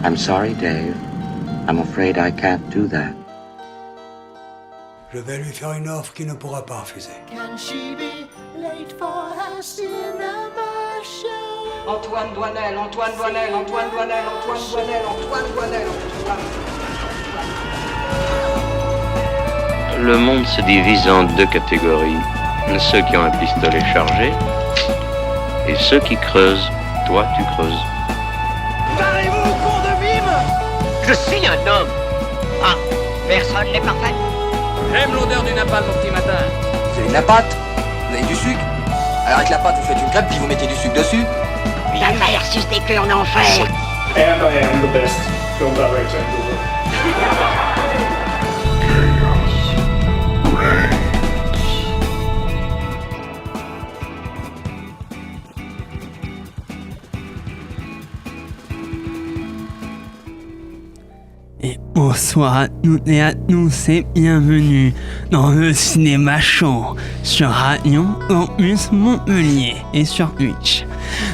I'm sorry, Dave. I'm afraid I can't do that. Je vais lui faire une offre qu'il ne pourra pas refuser. Can she be late for her cinema show? Antoine Douanel, Antoine Douanel, Antoine Douanel, Antoine Douanel, Antoine Douanel, Antoine. Le monde se divise en deux catégories. Ceux qui ont un pistolet chargé et ceux qui creusent. Toi, tu creuses. Parlez-vous, con de mime! Je suis un homme. Ah, personne n'est parfait. J'aime l'odeur du napalm au petit matin. Vous avez de la pâte? Vous avez du sucre? Alors avec la pâte, vous faites une crêpe puis vous mettez du sucre dessus? La mère suce des queues en enfer. And I am the best film director in the world. Et bonsoir à toutes et à tous et bienvenue dans le Cinéma Show sur Radio Campus Montpellier et sur Twitch.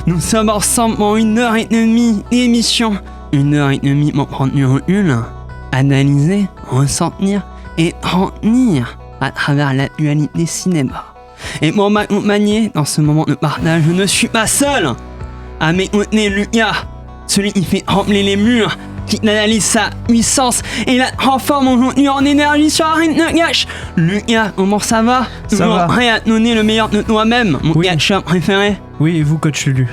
Nous sommes ensemble pour 1h30 d'émission, 1h30 pour prendre du recul, analyser, ressentir et retenir à travers l'actualité cinéma. Et pour m'accompagner dans ce moment de partage, je ne suis pas seul. À mes côtés, Lucas, celui qui fait trembler les murs, qui analyse sa puissance et la transforme aujourd'hui en énergie sur un rythme de gâche. Lucas, comment ça va? Ça va. Prêt à donner le meilleur de toi-même, mon catcheur préféré? Oui, et vous, coach Lulu?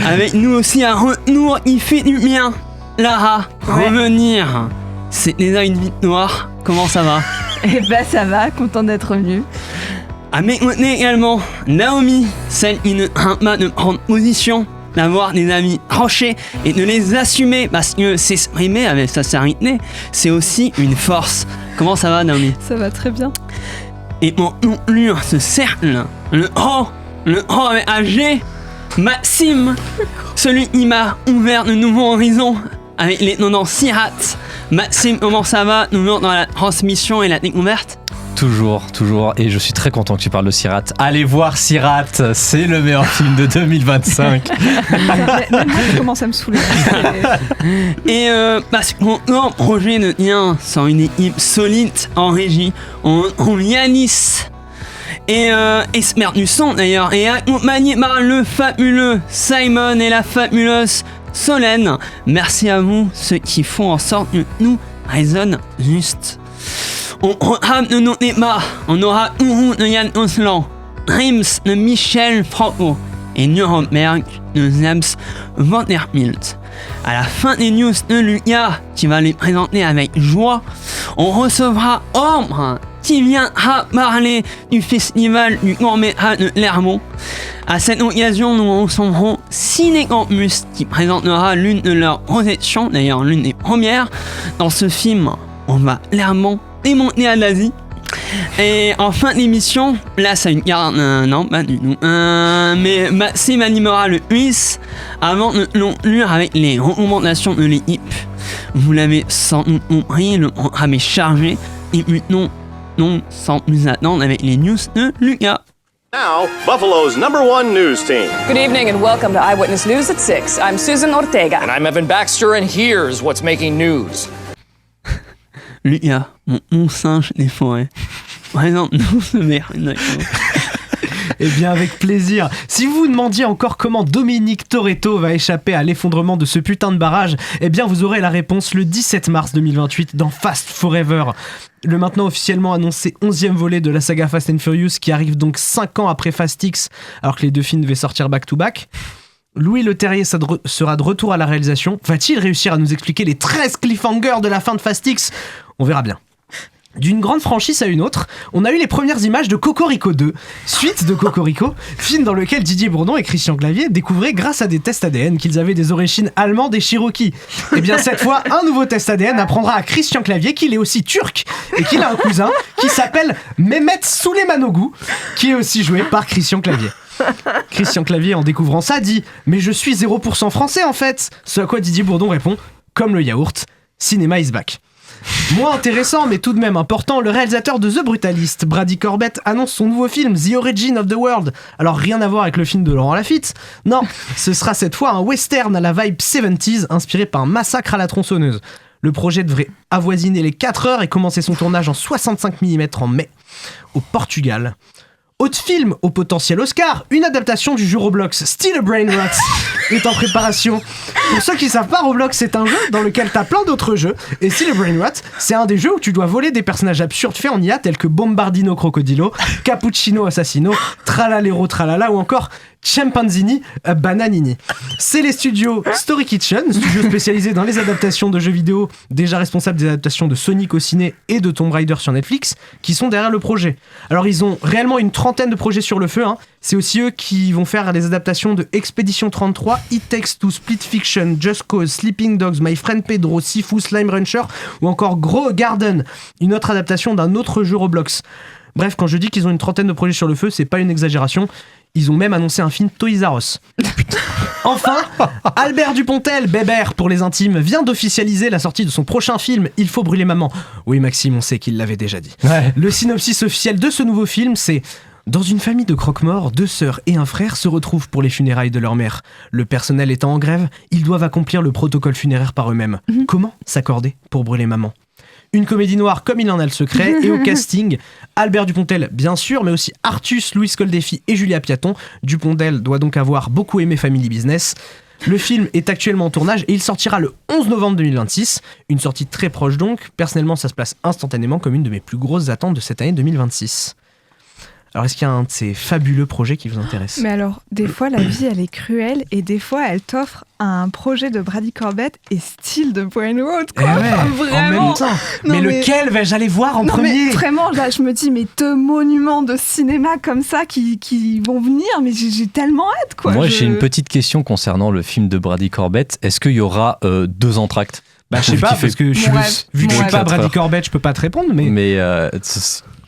Avec nous aussi un retour qui fait du bien. Lara, revenir. C'est déjà une victoire. Comment ça va? Eh ben ça va, content d'être venu. À mes côtés également, Naomi, celle qui ne craint pas de prendre position, d'avoir des amis tranchés et de les assumer parce que s'exprimer avec sincérité, c'est aussi une force. Comment ça va, Naomi? Ça va très bien. Et pour conclure ce cercle, le grand avec un G, Maxime, celui qui m'a ouvert de nouveaux horizons avec les noms Sirat. Maxime, comment ça va? Toujours dans la transmission et la découverte? Toujours, et je suis très content que tu parles de Sirat. Allez voir Sirat, c'est le meilleur film de 2025. Même je commence à me saouler. Et parce qu'on a un projet de lien sans une équipe solide en régie, on Yanis et expert du son d'ailleurs, et accompagné par le fabuleux Simon et la fabuleuse Solène. Merci à vous, ceux qui font en sorte que nous résonne juste. On programme de nos débats, on aura Ourou de Yann Oslan, Dreams de Michel Franco et Nuremberg de James Vanderbilt. À la fin des news de Lucas, qui va les présenter avec joie, on recevra Ombre, qui viendra parler du festival du court-métrage de Clermont. À cette occasion, nous recevrons Ciné Campus, qui présentera l'une de leurs projections, d'ailleurs l'une des premières. Dans ce film, on va clairement démonter à l'Asie. Et en fin d'émission, là ça une carte, non pas du tout, mais Maxime animera le quiz avant de conclure avec les recommandations de l'équipe. Vous l'avez sans doute compris, le programme est chargé, et puis non sans plus attendre avec les news de Lucas. Now, Buffalo's #1 news team. Good evening and welcome to Eyewitness News at 6. I'm Susan Ortega. And I'm Evan Baxter, and here's what's making news. Lucas, mon singe des forêts, présente-nous ce merveilleux. Eh bien, avec plaisir. Si vous vous demandiez encore comment Dominique Toretto va échapper à l'effondrement de ce putain de barrage, eh bien, vous aurez la réponse le 17 mars 2028 dans Fast Forever. Le maintenant officiellement annoncé 11e volet de la saga Fast and Furious, qui arrive donc 5 ans après Fast X, alors que les deux films devaient sortir back-to-back. Louis Leterrier sera de retour à la réalisation. Va-t-il réussir à nous expliquer les 13 cliffhangers de la fin de Fast X? On verra bien. D'une grande franchise à une autre, on a eu les premières images de Cocorico 2, suite de Cocorico, film dans lequel Didier Bourdon et Christian Clavier découvraient grâce à des tests ADN qu'ils avaient des origines allemandes et Cherokee. Et bien cette fois, un nouveau test ADN apprendra à Christian Clavier qu'il est aussi turc et qu'il a un cousin qui s'appelle Mehmet Souleimanoglu, qui est aussi joué par Christian Clavier. Christian Clavier, en découvrant ça, dit « Mais je suis 0% français en fait !» Ce à quoi Didier Bourdon répond « Comme le yaourt, cinéma is back ». Moins intéressant, mais tout de même important, le réalisateur de The Brutalist, Brady Corbett, annonce son nouveau film The Origin of the World. Alors rien à voir avec le film de Laurent Lafitte. Non, ce sera cette fois un western à la vibe 70s, inspiré par un massacre à la tronçonneuse. Le projet devrait avoisiner les 4 heures et commencer son tournage en 65 mm en mai, au Portugal. Autre film au potentiel Oscar, une adaptation du jeu Roblox Still a Brain Rot est en préparation. Pour ceux qui savent pas, Roblox c'est un jeu dans lequel t'as plein d'autres jeux, et Still a Brain Rot c'est un des jeux où tu dois voler des personnages absurdes faits en IA tels que Bombardino Crocodilo, Cappuccino Assassino, Tralalero Tralala ou encore Chimpanzini Bananini. C'est les studios Story Kitchen, studio spécialisé dans les adaptations de jeux vidéo, déjà responsable des adaptations de Sonic au ciné et de Tomb Raider sur Netflix, qui sont derrière le projet. Alors ils ont réellement une trentaine de projets sur le feu, hein. C'est aussi eux qui vont faire les adaptations de Expedition 33, It Takes Two, Split Fiction, Just Cause, Sleeping Dogs, My Friend Pedro, Sifu, Slime Rancher ou encore Grow Garden, une autre adaptation d'un autre jeu Roblox. Bref, quand je dis qu'ils ont une trentaine de projets sur le feu, c'est pas une exagération. Ils ont même annoncé un film Toys R Us. Enfin, Albert Dupontel, Bébert pour les intimes, vient d'officialiser la sortie de son prochain film Il faut brûler maman. Oui Maxime, on sait qu'il l'avait déjà dit. Ouais. Le synopsis officiel de ce nouveau film, c'est: dans une famille de croque-morts, 2 sœurs et un frère se retrouvent pour les funérailles de leur mère. Le personnel étant en grève, ils doivent accomplir le protocole funéraire par eux-mêmes. Comment s'accorder pour brûler maman ? Une comédie noire comme il en a le secret, et au casting, Albert Dupontel bien sûr, mais aussi Artus, Louis Coldefi et Julia Piaton. Dupontel doit donc avoir beaucoup aimé Family Business. Le film est actuellement en tournage et il sortira le 11 novembre 2026, une sortie très proche donc. Personnellement, ça se place instantanément comme une de mes plus grosses attentes de cette année 2026. Alors, est-ce qu'il y a un de ces fabuleux projets qui vous intéresse ? Mais alors, des fois, la vie, elle est cruelle et des fois, elle t'offre un projet de Brady Corbett et style de Brain Rot, quoi. Ouais, en même temps. Non, mais lequel vais-je aller voir en premier ? Mais vraiment, là, je me dis, mais 2 monuments de cinéma comme ça qui vont venir, mais j'ai tellement hâte, quoi. Moi, j'ai une petite question concernant le film de Brady Corbett. Est-ce qu'il y aura 2 entractes ? Bah, je sais pas, parce que vu que je suis pas Brady Corbett, je peux pas te répondre, mais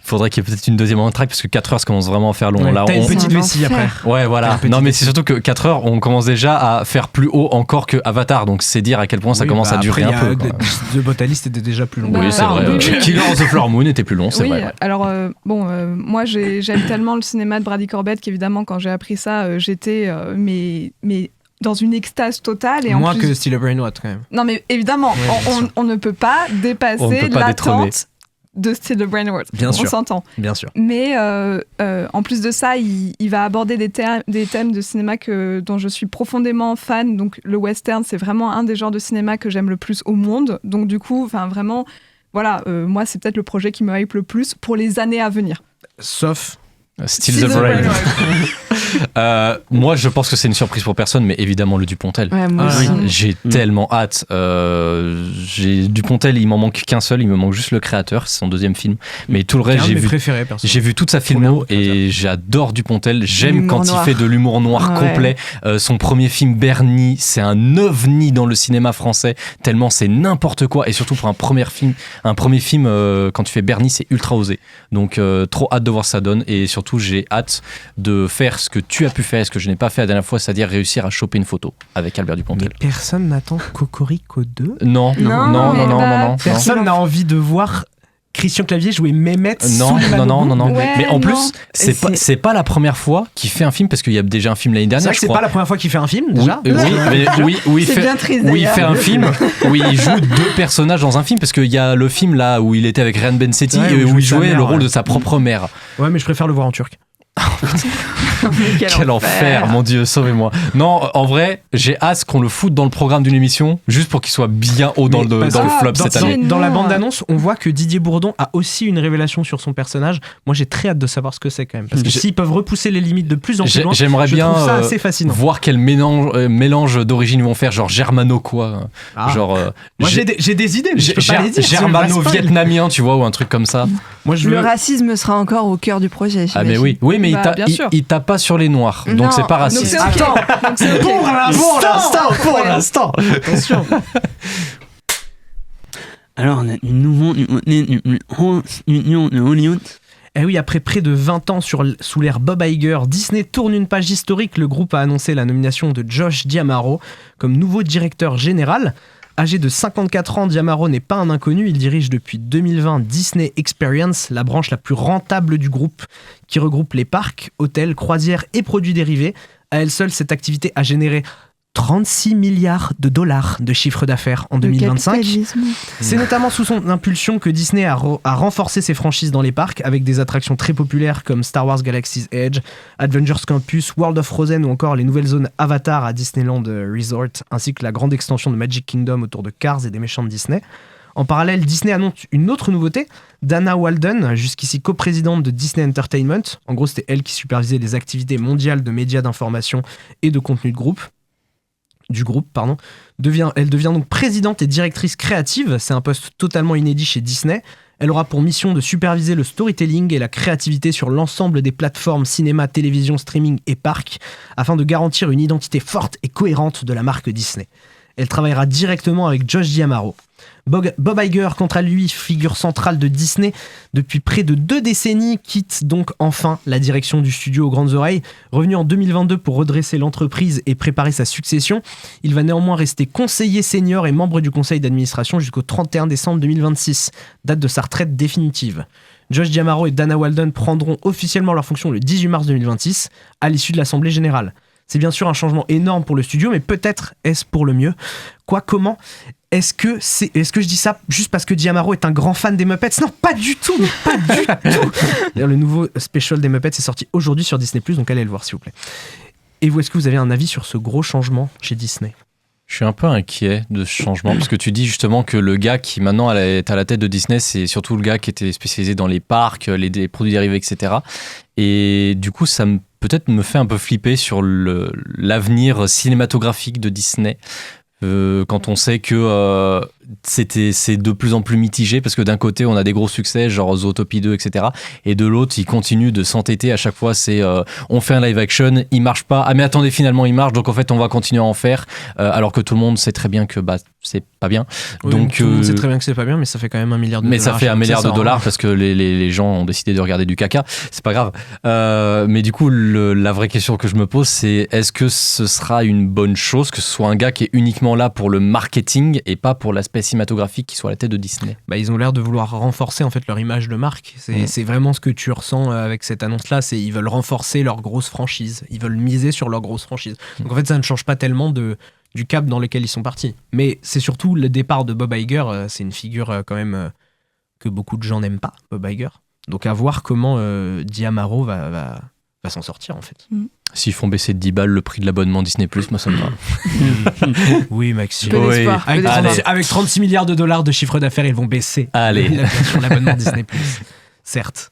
il faudrait qu'il y ait peut-être une deuxième entracte parce que 4 heures ça commence vraiment à faire long. Ouais, là, t'as une petite vessie après. Ouais, voilà. Non, mais c'est surtout que 4 heures, on commence déjà à faire plus haut encore que Avatar, donc c'est dire à quel point ça commence à durer un peu. The Brutalist était déjà plus long. Oui, c'est vrai. Killer of the Flower Moon était plus long, c'est vrai. Ouais. Alors, moi j'aime tellement le cinéma de Brady Corbett qu'évidemment, quand j'ai appris ça, j'étais mais dans une extase totale. Et moins en plus... que Still a Brain Rot quand même. Non, mais évidemment, on ne peut pas dépasser l'attente de Still a Brain Rot. Bien sûr. On s'entend. Bien sûr. Mais en plus de ça, il va aborder des thèmes de cinéma dont je suis profondément fan. Donc le western, c'est vraiment un des genres de cinéma que j'aime le plus au monde. Donc du coup, vraiment, voilà, moi c'est peut-être le projet qui me hype le plus pour les années à venir. Sauf Still the Brain. Moi, je pense que c'est une surprise pour personne, mais évidemment le Dupontel. Ouais, moi aussi. J'ai tellement hâte. J'ai Dupontel, il m'en manque qu'un seul, il me manque juste le créateur, c'est son deuxième film. Mais tout le reste, j'ai vu toute sa filmo et j'adore Dupontel. J'aime quand il fait de l'humour noir complet. Son premier film Bernie, c'est un ovni dans le cinéma français, tellement c'est n'importe quoi. Et surtout pour un premier film, quand tu fais Bernie, c'est ultra osé. Donc trop hâte de voir ça donne. Et surtout, j'ai hâte de faire ce que tu as pu faire et ce que je n'ai pas fait la dernière fois, c'est-à-dire réussir à choper une photo avec Albert Dupontel. Mais personne n'attend Cocorico 2 ? Non. Personne n'a envie de voir Christian Clavier jouer Mehmet non. Ouais, mais en plus, c'est pas la première fois qu'il fait un film, parce qu'il y a déjà un film l'année dernière. C'est pas la première fois qu'il fait un film déjà. Oui, il fait un film où il joue 2 personnages dans un film, parce qu'il y a le film là où il était avec Ryan Bensetti où il jouait le rôle de sa propre mère. Ouais, mais je préfère le voir en turc. Quel enfer, mon Dieu, sauvez-moi. Non, en vrai, j'ai hâte qu'on le foute dans le programme d'une émission, juste pour qu'il soit bien haut dans le flop cette année. Dans la bande-annonce, on voit que Didier Bourdon a aussi une révélation sur son personnage. Moi, j'ai très hâte de savoir ce que c'est quand même, parce que s'ils peuvent repousser les limites de plus en plus loin, j'aimerais bien trouve ça assez fascinant. Voir quel mélange d'origine ils vont faire, genre germano-quoi. Moi, j'ai des idées, mais je peux pas les dire. Germano-vietnamien, tu vois, ou un truc comme ça. Moi, le racisme sera encore au cœur du projet. Ah, mais oui, mais il tape pas sur les noirs, donc c'est pas raciste. Attends, pour l'instant. Attention. Alors, nous nouveau union de Hollywood. Eh oui, après près de 20 ans sous l'ère Bob Iger, Disney tourne une page historique. Le groupe a annoncé la nomination de Josh D'Amaro comme nouveau directeur général. Âgé de 54 ans, Diamaro n'est pas un inconnu, il dirige depuis 2020 Disney Experience, la branche la plus rentable du groupe, qui regroupe les parcs, hôtels, croisières et produits dérivés. À elle seule, cette activité a généré 36 milliards de dollars de chiffre d'affaires en 2025. C'est notamment sous son impulsion que Disney a renforcé ses franchises dans les parcs avec des attractions très populaires comme Star Wars Galaxy's Edge, Avengers Campus, World of Frozen ou encore les nouvelles zones Avatar à Disneyland Resort, ainsi que la grande extension de Magic Kingdom autour de Cars et des méchants de Disney. En parallèle, Disney annonce une autre nouveauté. Dana Walden, jusqu'ici coprésidente de Disney Entertainment, en gros c'était elle qui supervisait les activités mondiales de médias d'information et de contenu du groupe, elle devient donc présidente et directrice créative. C'est un poste totalement inédit chez Disney. Elle aura pour mission de superviser le storytelling et la créativité sur l'ensemble des plateformes cinéma, télévision, streaming et parcs, afin de garantir une identité forte et cohérente de la marque Disney. Elle travaillera directement avec Josh D'Amaro. Bob Iger, quant à lui, figure centrale de Disney depuis près de 2 décennies, quitte donc enfin la direction du studio aux grandes oreilles. Revenu en 2022 pour redresser l'entreprise et préparer sa succession, il va néanmoins rester conseiller senior et membre du conseil d'administration jusqu'au 31 décembre 2026, date de sa retraite définitive. Josh D'Amaro et Dana Walden prendront officiellement leur fonction le 18 mars 2026, à l'issue de l'Assemblée Générale. C'est bien sûr un changement énorme pour le studio, mais peut-être est-ce pour le mieux. Comment est-ce que je dis ça juste parce que D'Amaro est un grand fan des Muppets? Non, pas du tout, pas du tout. D'ailleurs, le nouveau special des Muppets est sorti aujourd'hui sur Disney+, donc allez le voir s'il vous plaît. Et vous, est-ce que vous avez un avis sur ce gros changement chez Disney? Je suis un peu inquiet de ce changement parce que tu dis justement que le gars qui maintenant est à la tête de Disney, c'est surtout le gars qui était spécialisé dans les parcs, les produits dérivés, etc. Et du coup, ça peut-être me fait un peu flipper sur l'avenir cinématographique de Disney. Quand on sait que c'est de plus en plus mitigé parce que d'un côté on a des gros succès genre Zootopie 2 etc, et de l'autre ils continuent de s'entêter à chaque fois. C'est on fait un live action, il marche pas, ah mais attendez finalement il marche, donc en fait on va continuer à en faire, alors que tout le monde sait très bien que c'est pas bien. Oui, donc tout le monde sait très bien que c'est pas bien, mais ça fait quand même $1 milliard. Mais ça fait $1 milliard parce que les gens ont décidé de regarder du caca, c'est pas grave. Mais du coup la vraie question que je me pose, c'est est-ce que ce sera une bonne chose que ce soit un gars qui est uniquement là pour le marketing et pas pour l'aspect cinématographique qui soit à la tête de Disney? Ils ont l'air de vouloir renforcer en fait leur image de marque. C'est vraiment ce que tu ressens avec cette annonce-là, c'est ils veulent renforcer leur grosse franchise, ils veulent miser sur leur grosse franchise. Donc en fait ça ne change pas tellement du cap dans lequel ils sont partis. Mais c'est surtout le départ de Bob Iger, c'est une figure quand même que beaucoup de gens n'aiment pas, Bob Iger. Donc à voir comment D'Amaro va s'en sortir en fait. S'ils font baisser de 10 balles le prix de l'abonnement Disney+, moi ça me va. Oui, Maxime. Oui. Avec 36 milliards de dollars de chiffre d'affaires, ils vont baisser l'abonnement Disney+. Certes.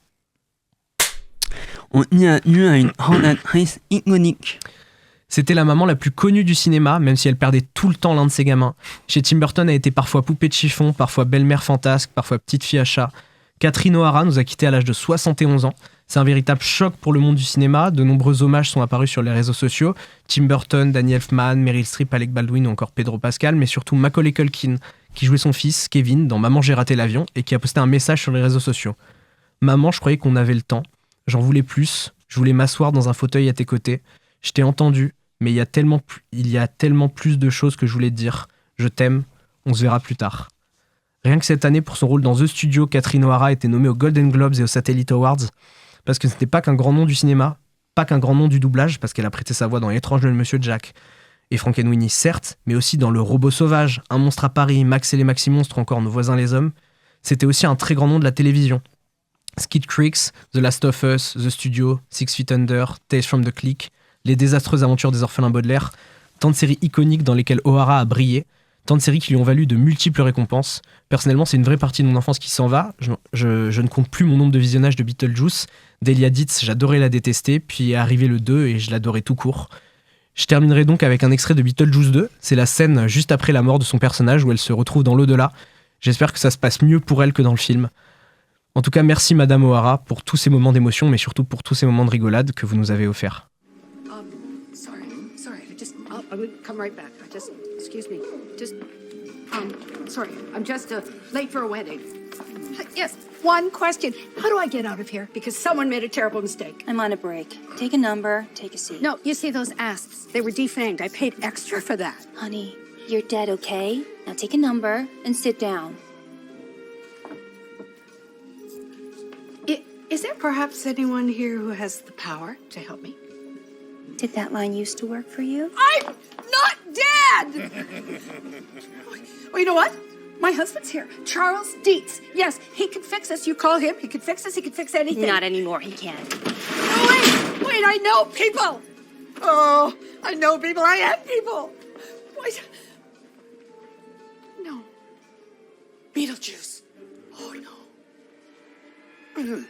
On y a eu une grande actrice iconique. C'était la maman la plus connue du cinéma, même si elle perdait tout le temps l'un de ses gamins. Chez Tim Burton, elle était parfois poupée de chiffon, parfois belle-mère fantasque, parfois petite fille à chat. Catherine O'Hara nous a quittés à l'âge de 71 ans. C'est un véritable choc pour le monde du cinéma. De nombreux hommages sont apparus sur les réseaux sociaux. Tim Burton, Danny Elfman, Meryl Streep, Alec Baldwin ou encore Pedro Pascal, mais surtout Macaulay Culkin, qui jouait son fils, Kevin, dans Maman, j'ai raté l'avion, et qui a posté un message sur les réseaux sociaux. Maman, je croyais qu'on avait le temps. J'en voulais plus. Je voulais m'asseoir dans un fauteuil à tes côtés. Je t'ai entendu, mais il y a tellement plus de choses que je voulais te dire. Je t'aime. On se verra plus tard. Rien que cette année, pour son rôle dans The Studio, Catherine O'Hara a été nommée aux Golden Globes et aux Satellite Awards, parce que ce n'était pas qu'un grand nom du cinéma, pas qu'un grand nom du doublage, parce qu'elle a prêté sa voix dans L'étrange de Monsieur Jack et Frankenweenie, certes, mais aussi dans Le Robot Sauvage, Un monstre à Paris, Max et les Maxi-Monstres, encore Nos voisins les hommes. C'était aussi un très grand nom de la télévision. Skid Creeks, The Last of Us, The Studio, 6 Feet Under, Tales from the Clique, Les désastreuses aventures des orphelins Baudelaire, tant de séries iconiques dans lesquelles O'Hara a brillé, tant de séries qui lui ont valu de multiples récompenses. Personnellement, c'est une vraie partie de mon enfance qui s'en va. Je ne compte plus mon nombre de visionnages de Beetlejuice. Delia Ditz, j'adorais la détester, puis est arrivé le 2 et je l'adorais tout court. Je terminerai donc avec un extrait de Beetlejuice 2. C'est la scène juste après la mort de son personnage où elle se retrouve dans l'au-delà. J'espère que ça se passe mieux pour elle que dans le film. En tout cas, merci Madame O'Hara pour tous ces moments d'émotion, mais surtout pour tous ces moments de rigolade que vous nous avez offerts. I would come right back. Excuse me. Sorry. I'm just late for a wedding. Yes, one question. How do I get out of here? Because someone made a terrible mistake. I'm on a break. Take a number, take a seat. No, you see those asps? They were defanged. I paid extra for that. Honey, You're dead, okay? Now take a number and sit down. Is there perhaps anyone here who has the power to help me? Did that line used to work for you? I'm not dead! Well, you know what? My husband's here. Charles Dietz. Yes, he can fix us. You call him. He can fix us. He can fix anything. Not anymore, he can't. No, wait, I know people. Oh, I know people. I am people. Wait. No. Beetlejuice. Oh, no. Beetlejuice.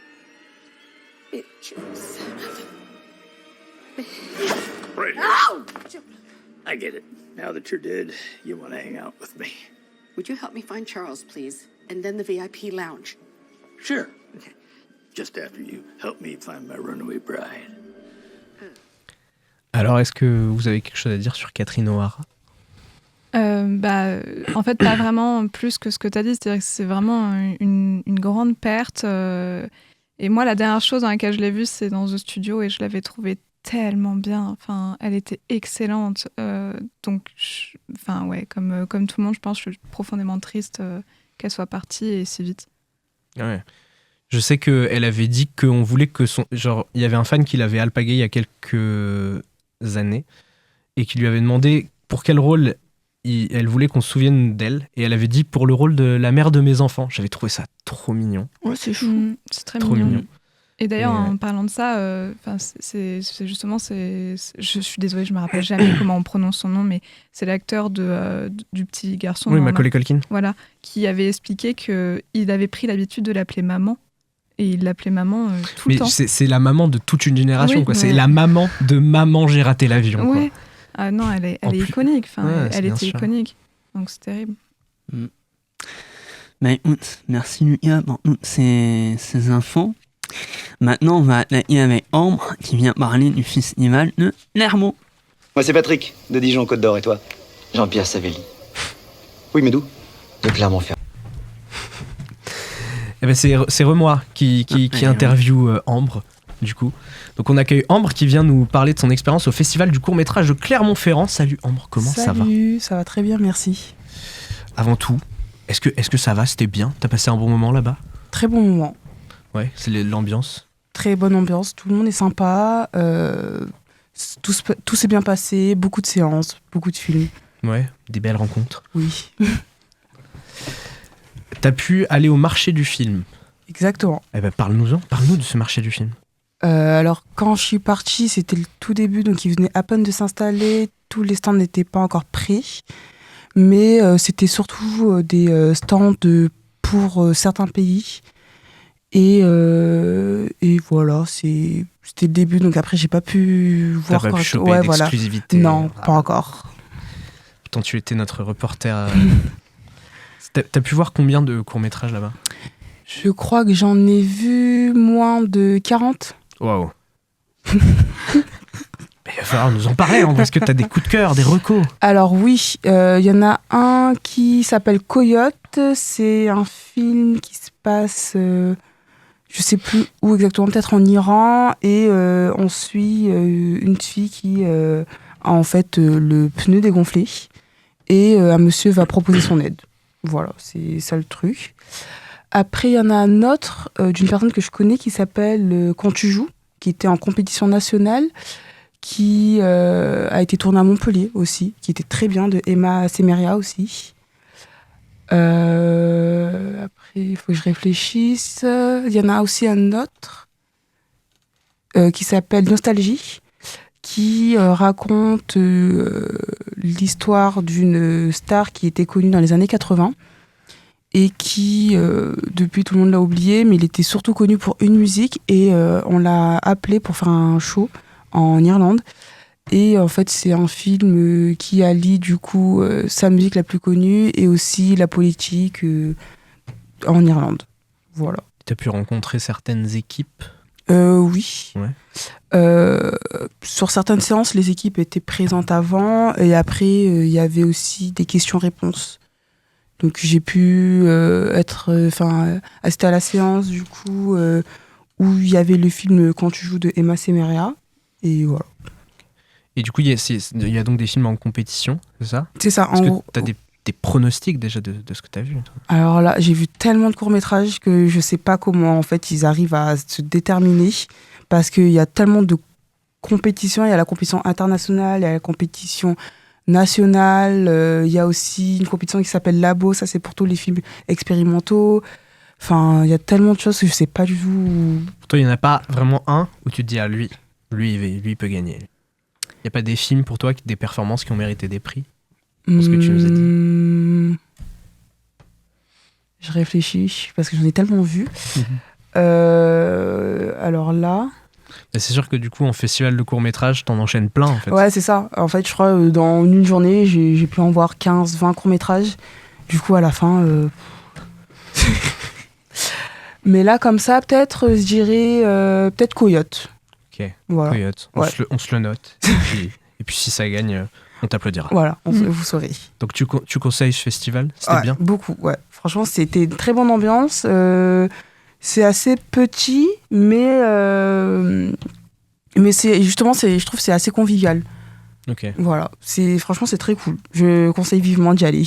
Right. Ow! I get it. Now that you're dead, you want to hang out with me. Would you help me find Charles, please? And then the VIP lounge. Sure. Okay. Just after you help me find my runaway bride. Alors, est-ce que vous avez quelque chose à dire sur Catherine O'Hara? En fait, pas vraiment plus que ce que tu as dit. C'est-à-dire que c'est vraiment une grande perte. Et moi, la dernière chose dans laquelle je l'ai vue, c'est dans The Studio et je l'avais trouvée tellement bien. Enfin, elle était excellente. Donc, comme tout le monde, je pense que je suis profondément triste qu'elle soit partie et si vite. Ouais. Je sais qu'elle avait dit qu'on voulait que son... Genre, il y avait un fan qui l'avait alpagué il y a quelques années et qui lui avait demandé pour quel rôle elle voulait qu'on se souvienne d'elle. Et elle avait dit pour le rôle de la mère de mes enfants. J'avais trouvé ça trop mignon. Ouais, c'est chou. C'est très mignon. Et d'ailleurs, en parlant de ça, c'est justement... je suis désolée, je me rappelle jamais comment on prononce son nom, mais c'est l'acteur du petit garçon. Oui, Macaulay Culkin. Voilà, qui avait expliqué qu'il avait pris l'habitude de l'appeler maman. Et il l'appelait maman tout le temps. Mais c'est la maman de toute une génération, oui, quoi. Ouais. C'est la maman de Maman, j'ai raté l'avion. Ouais. Quoi. Ah non, elle est iconique. Enfin, ouais, elle était sûr. iconique. Donc c'est terrible. Bah écoute, merci Lucas pour toutes ces infos. Maintenant, on va attaquer avec Ambre qui vient parler du festival de Lermont. Moi, c'est Patrick, de Dijon-Côte d'Or, et toi? Jean-Pierre Savelli. Oui, mais d'où? De Clermont-Ferrand. Eh ben c'est Remois qui interviewe Ambre, du coup. Donc on accueille Ambre qui vient nous parler de son expérience au festival du court-métrage de Clermont-Ferrand. Salut Ambre, comment ça va? Salut, ça va très bien, merci. Avant tout, est-ce que ça va? C'était bien? T'as passé un bon moment là-bas? Très bon moment. Ouais, c'est l'ambiance. Très bonne ambiance, tout le monde est sympa, tout s'est bien passé, beaucoup de séances, beaucoup de films. Ouais, des belles rencontres. Oui. T'as pu aller au marché du film. Exactement. Eh ben parle-nous de ce marché du film. Alors quand je suis partie, c'était le tout début, donc ils venaient à peine de s'installer, tous les stands n'étaient pas encore prêts, mais c'était surtout des stands pour certains pays. Et voilà, c'était le début, donc après j'ai pas pu voir quand choper d'exclusivité. Non, pas encore. Pourtant tu étais notre reporter. T'as pu voir combien de courts-métrages là-bas? Je crois que j'en ai vu moins de 40. Waouh. Il va falloir nous en parler. Est-ce que t'as des coups de cœur, des recos? Alors oui, y en a un qui s'appelle Coyote. C'est un film qui se passe... je sais plus où exactement, peut-être en Iran, et on suit une fille qui a en fait le pneu dégonflé, et un monsieur va proposer son aide. Voilà, c'est ça le truc. Après, il y en a un autre d'une personne que je connais qui s'appelle Quand tu joues, qui était en compétition nationale, qui a été tourné à Montpellier aussi, qui était très bien, de Emma Semeria aussi. Après, il faut que je réfléchisse. Il y en a aussi un autre qui s'appelle Nostalgie, qui raconte l'histoire d'une star qui était connue dans les années 80 et qui, depuis, tout le monde l'a oublié, mais il était surtout connu pour une musique, et on l'a appelé pour faire un show en Irlande. Et en fait, c'est un film qui allie du coup sa musique la plus connue et aussi la politique en Irlande. Voilà. Tu as pu rencontrer certaines équipes? Oui. Ouais. Sur certaines séances, les équipes étaient présentes avant, et après, il y avait aussi des questions-réponses. Donc j'ai pu assister à la séance du coup où il y avait le film Quand tu joues de Emma Semeria, et voilà. Et du coup, il y a donc des films en compétition, c'est ça ? C'est ça. Est-ce que tu as des pronostics déjà de ce que tu as vu, toi ? Alors là, j'ai vu tellement de courts-métrages que je sais pas comment en fait ils arrivent à se déterminer, parce qu'il y a tellement de compétitions. Il y a la compétition internationale, il y a la compétition nationale, il y a aussi une compétition qui s'appelle Labo, ça c'est pour tous les films expérimentaux. Enfin, il y a tellement de choses que je sais pas du tout. Toi, il n'y en a pas vraiment un où tu te dis, lui il peut gagner. Il n'y a pas des films pour toi, des performances qui ont mérité des prix, pour ce que tu nous as dit? Je réfléchis, parce que j'en ai tellement vu. Alors là... C'est sûr que du coup, en festival de court-métrage, t'en enchaînes plein, en fait. Ouais, c'est ça. En fait, je crois, dans une journée, j'ai pu en voir 15-20 courts-métrages. Du coup, à la fin... Mais là, comme ça, peut-être, je dirais... peut-être Coyote. Ok, voilà. Coyote. On se le note. Et puis si ça gagne, on t'applaudira. Voilà, vous saurez. Donc tu conseilles ce festival ? C'était bien ? Beaucoup, ouais. Franchement, c'était une très bonne ambiance. C'est assez petit, mais c'est justement, je trouve que c'est assez convivial. Ok. Voilà, franchement, c'est très cool. Je conseille vivement d'y aller.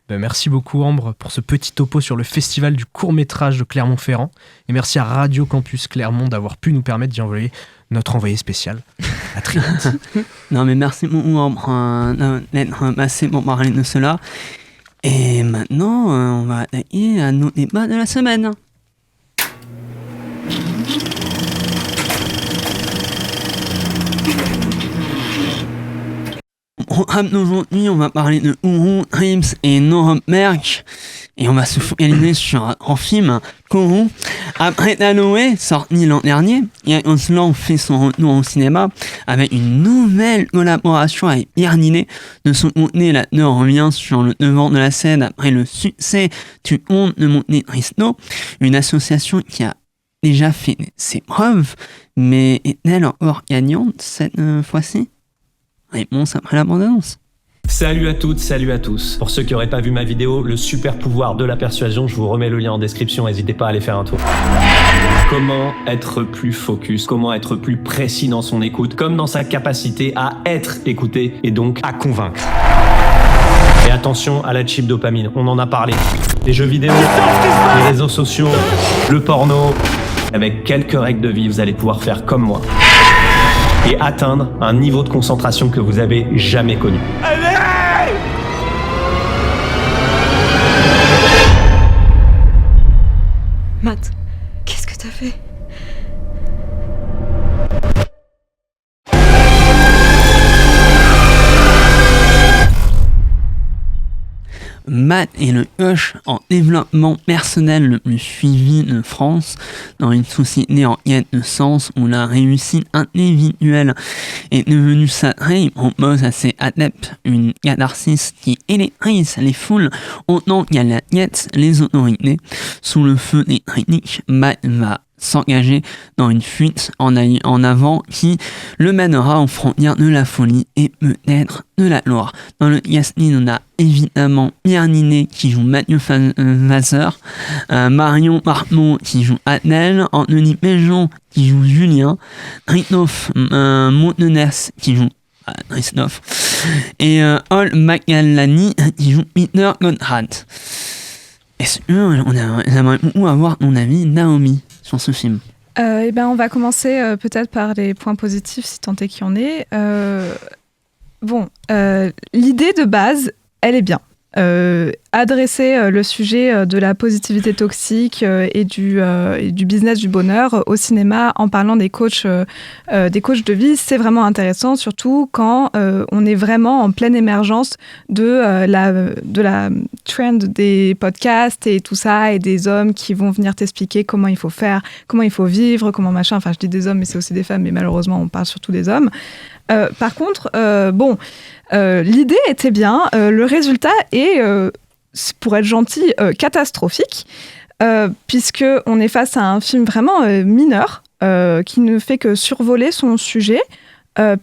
Merci beaucoup Ambre pour ce petit topo sur le festival du court-métrage de Clermont-Ferrand. Et merci à Radio Campus Clermont d'avoir pu nous permettre d'y envoyer notre envoyé spécial. À très vite. Non mais merci beaucoup Ambre d'être passé pour parler de cela. Et maintenant, on va attaquer à nos débats de la semaine. Aujourd'hui, on va parler de Kourou, Dreams et Nuremberg. Et on va se focaliser sur un grand film, Kourou. Après Halloween, sorti l'an dernier, Yann Osland fait son retour au cinéma avec une nouvelle collaboration avec Pierre Ninet. De son côté, l'acteur revient sur le devant de la scène après le succès du Conte de Monte Cristo, une association qui a déjà fait ses preuves, mais est-elle encore gagnante cette fois-ci ? Réponse après la bande-annonce. Salut à toutes, salut à tous. Pour ceux qui n'auraient pas vu ma vidéo, le super pouvoir de la persuasion, je vous remets le lien en description, n'hésitez pas à aller faire un tour. Comment être plus focus, comment être plus précis dans son écoute, comme dans sa capacité à être écouté et donc à convaincre. Et attention à la cheap dopamine, on en a parlé. Les jeux vidéo, les réseaux sociaux, le porno. Avec quelques règles de vie, vous allez pouvoir faire comme moi. Et atteindre un niveau de concentration que vous avez jamais connu. Allez! Matt, qu'est-ce que t'as fait ? Matt est le coach en développement personnel le plus suivi de France, dans une société en quête de sens où la réussite individuelle est devenue sacrée. Il propose à ses adeptes une catharsis qui électrise les foules autant qu'elle inquiète les autorités. Sous le feu des critiques, Matt va s'engager dans une fuite en avant qui le mènera aux frontières de la folie et peut-être de la gloire. Dans le casting, on a évidemment Pierre Ninet qui joue Mathieu Vasseur, Marion Marmot qui joue Adèle, Anthony Péjon qui joue Julien, Christophe Montenès qui joue Christophe et Ol Magalani qui joue Peter Conrad. Est-ce qu'on aimerait beaucoup avoir ton avis, Naomi, sur ce film? On va commencer peut-être par les points positifs, si tant est qu'il y en ait. L'idée de base, elle est bien. Adresser le sujet de la positivité toxique et du business du bonheur au cinéma en parlant des coachs de vie, c'est vraiment intéressant, surtout quand on est vraiment en pleine émergence de la trend des podcasts et tout ça, et des hommes qui vont venir t'expliquer comment il faut faire, comment il faut vivre, comment machin. Enfin, je dis des hommes, mais c'est aussi des femmes, mais malheureusement, on parle surtout des hommes. Par contre, l'idée était bien, le résultat est, pour être gentil, catastrophique, puisque on est face à un film vraiment mineur, qui ne fait que survoler son sujet.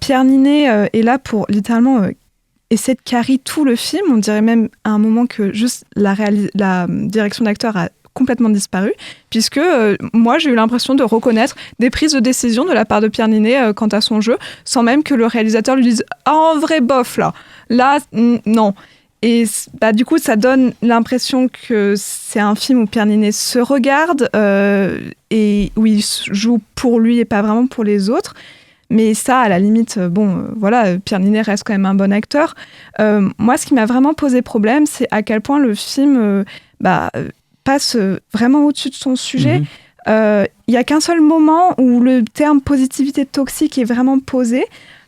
Pierre Ninet est là pour littéralement essayer de carrer tout le film. On dirait même à un moment que juste la direction d'acteur a complètement disparu, puisque moi j'ai eu l'impression de reconnaître des prises de décision de la part de Pierre Ninet quant à son jeu, sans même que le réalisateur lui dise « Ah, en vrai, bof, là, non ». Et du coup, ça donne l'impression que c'est un film où Pierre Ninet se regarde et où il joue pour lui et pas vraiment pour les autres. Mais ça, à la limite, Pierre Ninet reste quand même un bon acteur. Moi, ce qui m'a vraiment posé problème, c'est à quel point le film passe vraiment au-dessus de son sujet. Il n'y a qu'un seul moment où le terme positivité toxique est vraiment posé.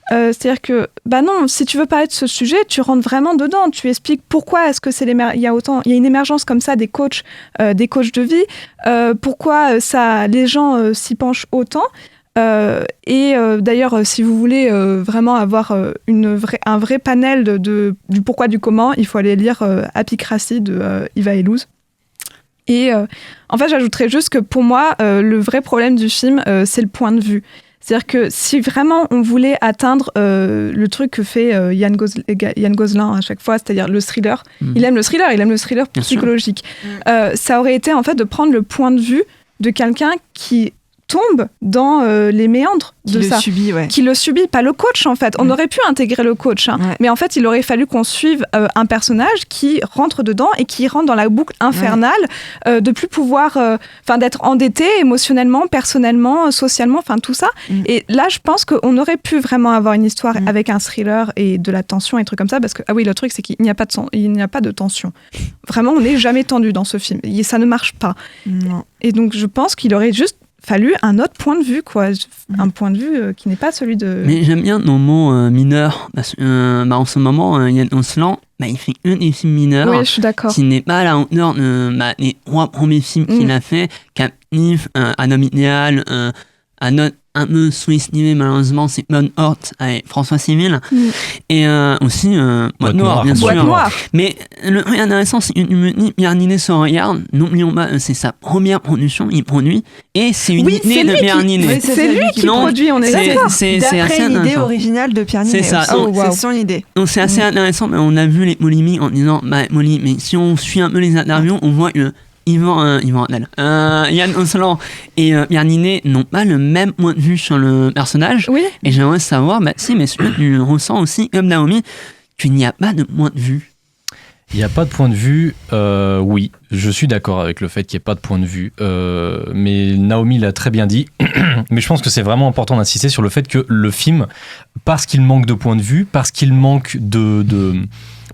C'est-à-dire que, non, si tu veux parler de ce sujet, tu rentres vraiment dedans, tu expliques pourquoi est-ce que il y a une émergence comme ça des coachs de vie, pourquoi les gens s'y penchent autant. D'ailleurs, si vous voulez vraiment avoir un vrai panel du pourquoi du comment, il faut aller lire Apicratie de Iva Illouz. Et en fait, j'ajouterais juste que pour moi, le vrai problème du film, c'est le point de vue. C'est-à-dire que si vraiment on voulait atteindre le truc que fait Yann Gozlan à chaque fois, c'est-à-dire le thriller, il aime le thriller psychologique. Ça aurait été en fait de prendre le point de vue de quelqu'un qui tombe dans les méandres de ça. Qui le subit, pas le coach en fait. On aurait pu intégrer le coach, mais en fait il aurait fallu qu'on suive un personnage qui rentre dedans et qui rentre dans la boucle infernale de plus pouvoir, d'être endetté émotionnellement, personnellement, socialement, tout ça. Et là je pense qu'on aurait pu vraiment avoir une histoire avec un thriller et de la tension et des trucs comme ça, parce que le truc c'est qu'il n'y a pas de tension. Vraiment, on n'est jamais tendu dans ce film. Ça ne marche pas. Non. Et donc je pense qu'il aurait juste fallu un autre point de vue, un point de vue qui n'est pas celui de... Mais j'aime bien nos mots mineurs, parce que en ce moment, Yann Gozlan, il fait un des films mineurs, oui, je suis d'accord, qui n'est pas à la hauteur des 3 premiers films qu'il a fait, Captif, Un homme idéal, un autre un peu sous-estimé malheureusement, c'est Bonne Horte avec François Civil, et aussi Boîte Noire, bien sûr. Mais le truc intéressant, c'est que Pierre Ninet se regarde, n'oublions pas, c'est sa première production, il produit, et c'est une idée de Pierre Ninet. C'est lui qui produit, on est d'accord. D'après l'idée originale de Pierre Ninet. C'est ça. C'est son idée. Donc c'est assez intéressant, mais on a vu les polémiques en disant, Molly, mais si on suit un peu les interviews, on voit que Yann Gozlan et Pierre Ninet n'ont pas le même point de vue sur le personnage. Oui. Et j'aimerais savoir, si, mais est-ce que tu ressens aussi, comme Naomi, qu'il n'y a pas de point de vue? Il n'y a pas de point de vue, oui, je suis d'accord avec le fait qu'il n'y ait pas de point de vue, mais Naomi l'a très bien dit, mais je pense que c'est vraiment important d'insister sur le fait que le film, parce qu'il manque de point de vue, parce qu'il manque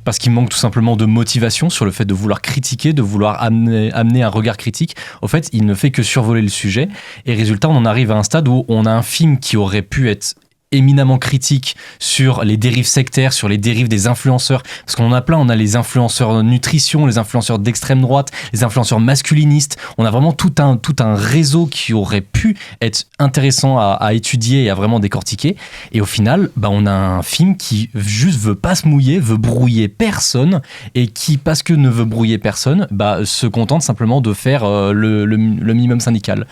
parce qu'il manque tout simplement de motivation sur le fait de vouloir critiquer, de vouloir amener un regard critique. Au fait, il ne fait que survoler le sujet. Et résultat, on en arrive à un stade où on a un film qui aurait pu être éminemment critique sur les dérives sectaires, sur les dérives des influenceurs, parce qu'on en a plein, on a les influenceurs nutrition, les influenceurs d'extrême droite, les influenceurs masculinistes, on a vraiment tout un réseau qui aurait pu être intéressant à étudier et à vraiment décortiquer, et au final, on a un film qui juste veut pas se mouiller, veut brouiller personne, et qui, parce que ne veut brouiller personne, se contente simplement de faire le minimum syndical.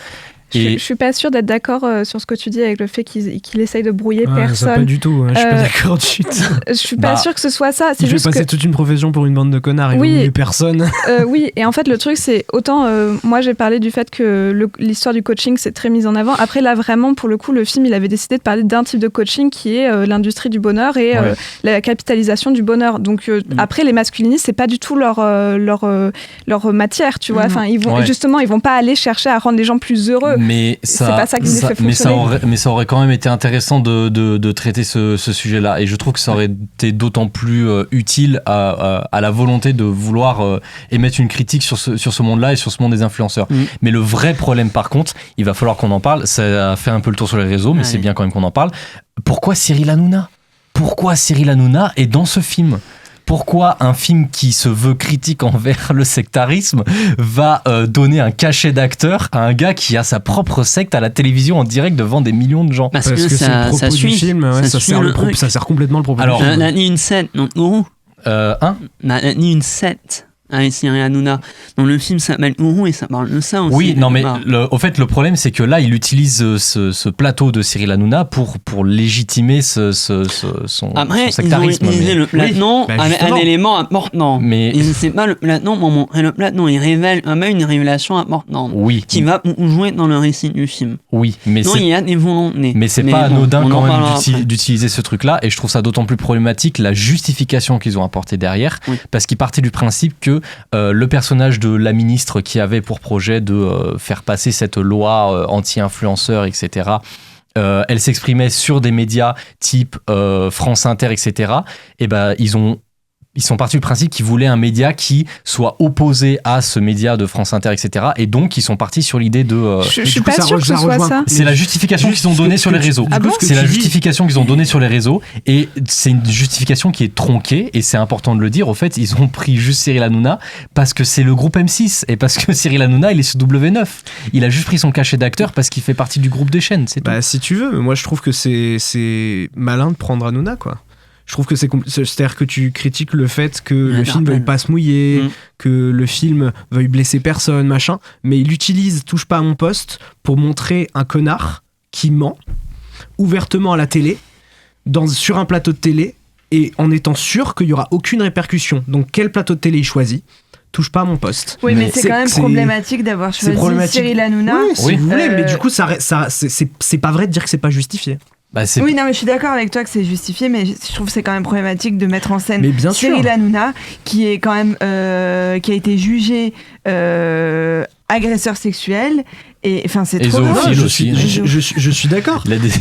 Je suis pas sûre d'être d'accord sur ce que tu dis avec le fait qu'il essaye de brouiller personne. Ça, pas du tout, je suis pas d'accord du tout. Je suis pas sûre que ce soit ça. Il fait passer toute une profession pour une bande de connards, il brouille personne. Oui, et en fait le truc c'est, autant moi j'ai parlé du fait que l'histoire du coaching c'est très mise en avant. Après là vraiment pour le coup le film il avait décidé de parler d'un type de coaching qui est l'industrie du bonheur et la capitalisation du bonheur. Donc après les masculinistes c'est pas du tout leur matière, tu vois. Enfin ils vont pas aller chercher à rendre les gens plus heureux. Mais c'est pas ça qui les fait fonctionner. Mais ça aurait quand même été intéressant de traiter ce sujet-là. Et je trouve que ça aurait été d'autant plus utile à la volonté de vouloir émettre une critique sur ce monde-là et sur ce monde des influenceurs. Mais le vrai problème, par contre, il va falloir qu'on en parle. Ça a fait un peu le tour sur les réseaux, mais c'est bien quand même qu'on en parle. Pourquoi Cyril Hanouna est dans ce film ? Pourquoi un film qui se veut critique envers le sectarisme va donner un cachet d'acteur à un gars qui a sa propre secte à la télévision en direct devant des millions de gens? Parce que c'est le propos du film, ça sert complètement le propos du film. On a dit une secte, donc Gourou. On a dit une secte. avec Cyril Hanouna. Dans le film, ça s'appelle Ourou et ça parle de ça aussi. Oui, non, mais au fait, le problème, c'est que là, il utilise ce plateau de Cyril Hanouna pour légitimer son sectarisme. Après, ils ont utilisé le plateau avec un élément important. Mais c'est pas le plateau pour montrer le plateau. Il révèle une révélation importante qui va jouer dans le récit du film. Oui, mais il y a des volontés. Mais c'est pas anodin quand même d'utiliser ce truc-là, et je trouve ça d'autant plus problématique la justification qu'ils ont apportée derrière, parce qu'ils partaient du principe que le personnage de la ministre qui avait pour projet de faire passer cette loi anti-influenceur, etc., elle s'exprimait sur des médias type France Inter, etc., et ils sont partis du principe qu'ils voulaient un média qui soit opposé à ce média de France Inter, etc. Et donc, ils sont partis sur l'idée de... Je suis pas sûr que ce soit ça. C'est la justification qu'ils ont donnée sur les réseaux. C'est la justification qu'ils ont donnée sur les réseaux. Et c'est une justification qui est tronquée. Et c'est important de le dire. Au fait, ils ont pris juste Cyril Hanouna parce que c'est le groupe M6. Et parce que Cyril Hanouna, il est sur W9. Il a juste pris son cachet d'acteur parce qu'il fait partie du groupe des chaînes. C'est tout. Si tu veux. Mais moi, je trouve que c'est malin de prendre Hanouna, quoi. Je trouve que c'est-à-dire que tu critiques le fait que le film veuille pas se mouiller, que le film veuille blesser personne, machin, mais il utilise Touche pas à mon poste pour montrer un connard qui ment ouvertement à la télé, sur un plateau de télé, et en étant sûr qu'il y aura aucune répercussion. Donc quel plateau de télé il choisit ? Touche pas à mon poste. Oui, mais c'est quand même problématique d'avoir choisi Cyril Hanouna. Oui, si vous voulez, mais du coup, c'est pas vrai de dire que c'est pas justifié. Oui, non, mais je suis d'accord avec toi que c'est justifié, mais je trouve que c'est quand même problématique de mettre en scène Cyril Hanouna, qui est quand même qui a été jugé agresseur sexuel. Et enfin, c'est trop grave. Je suis d'accord. Il a des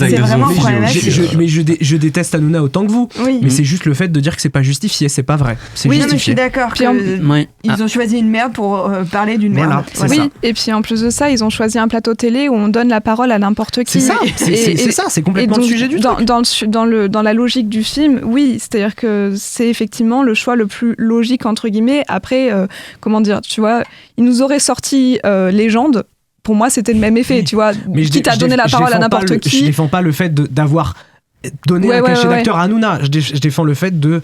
actes de zoophilie. Mais je déteste Hanouna autant que vous. Oui. Mais c'est juste le fait de dire que c'est pas justifié, c'est pas vrai. C'est justifié. Non, mais je suis d'accord. Ils ont choisi une merde pour parler d'une merde. Oui, et puis en plus de ça, ils ont choisi un plateau télé où on donne la parole à n'importe qui. C'est ça, c'est complètement le sujet du truc. Dans la logique du film, oui, c'est-à-dire que c'est effectivement le choix le plus logique, entre guillemets. Après, comment dire, tu vois, ils nous auraient sorti Légende. Pour moi, c'était le même effet, tu vois. Quitte à donner la parole à n'importe qui. Je défends pas le fait d'avoir donné un cachet d'acteur à Hanouna. Je défends le fait de...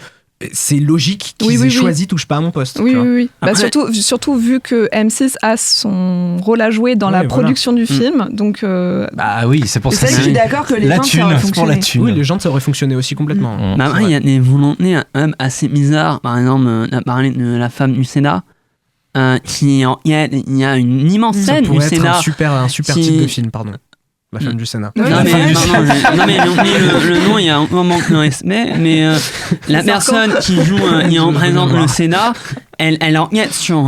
C'est logique qu'ils aient choisi Touche pas à mon poste. Oui. Après... surtout vu que M6 a son rôle à jouer dans la production du film. Donc, oui, c'est pour ça. Je suis d'accord que les gens, ça aurait fonctionné. Oui, les gens, ça aurait fonctionné aussi complètement. Après, il y a des volontés assez bizarres. Par exemple, on a parlé de la femme du Sénat. Il y a une immense scène du Sénat. Un super titre de film, pardon. La femme du Sénat. Non, mais le nom, il y a un manque de respect. Mais la personne qui joue, qui représente le Sénat, elle enquête sur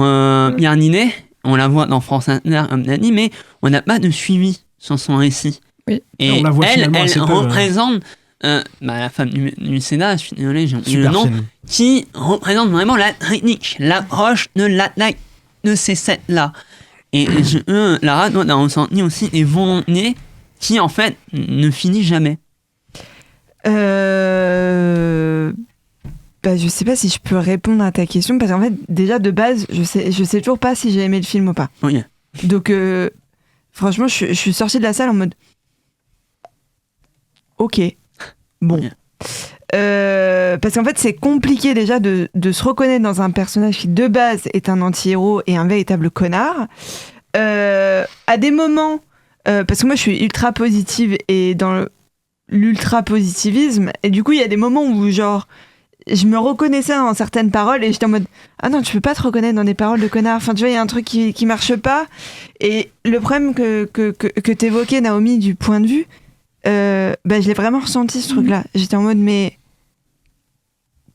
Pierre Ninet. On la voit dans France Inter, comme tu as dit, mais on n'a pas de suivi sur son récit. Oui. Et elle représente la femme du Sénat, je suis désolé, j'ai oublié le nom, qui représente vraiment la technique, l'approche de l'attaque de ces sets-là. Et Lara doit avoir ressenti aussi des volontés qui, en fait, ne finissent jamais. Je sais pas si je peux répondre à ta question, parce qu'en fait, déjà, de base, je sais toujours pas si j'ai aimé le film ou pas. Oui. Donc, franchement, je suis sortie de la salle en mode... Ok. Bon. Parce qu'en fait, c'est compliqué déjà de se reconnaître dans un personnage qui, de base, est un anti-héros et un véritable connard. À des moments, parce que moi, je suis ultra positive et dans l'ultra-positivisme, et du coup, il y a des moments où, genre, je me reconnaissais dans certaines paroles et j'étais en mode « Ah non, tu peux pas te reconnaître dans des paroles de connard. » Enfin, tu vois, il y a un truc qui marche pas. Et le problème que t'évoquais, Naomi, du point de vue, je l'ai vraiment ressenti, ce truc-là. J'étais en mode, mais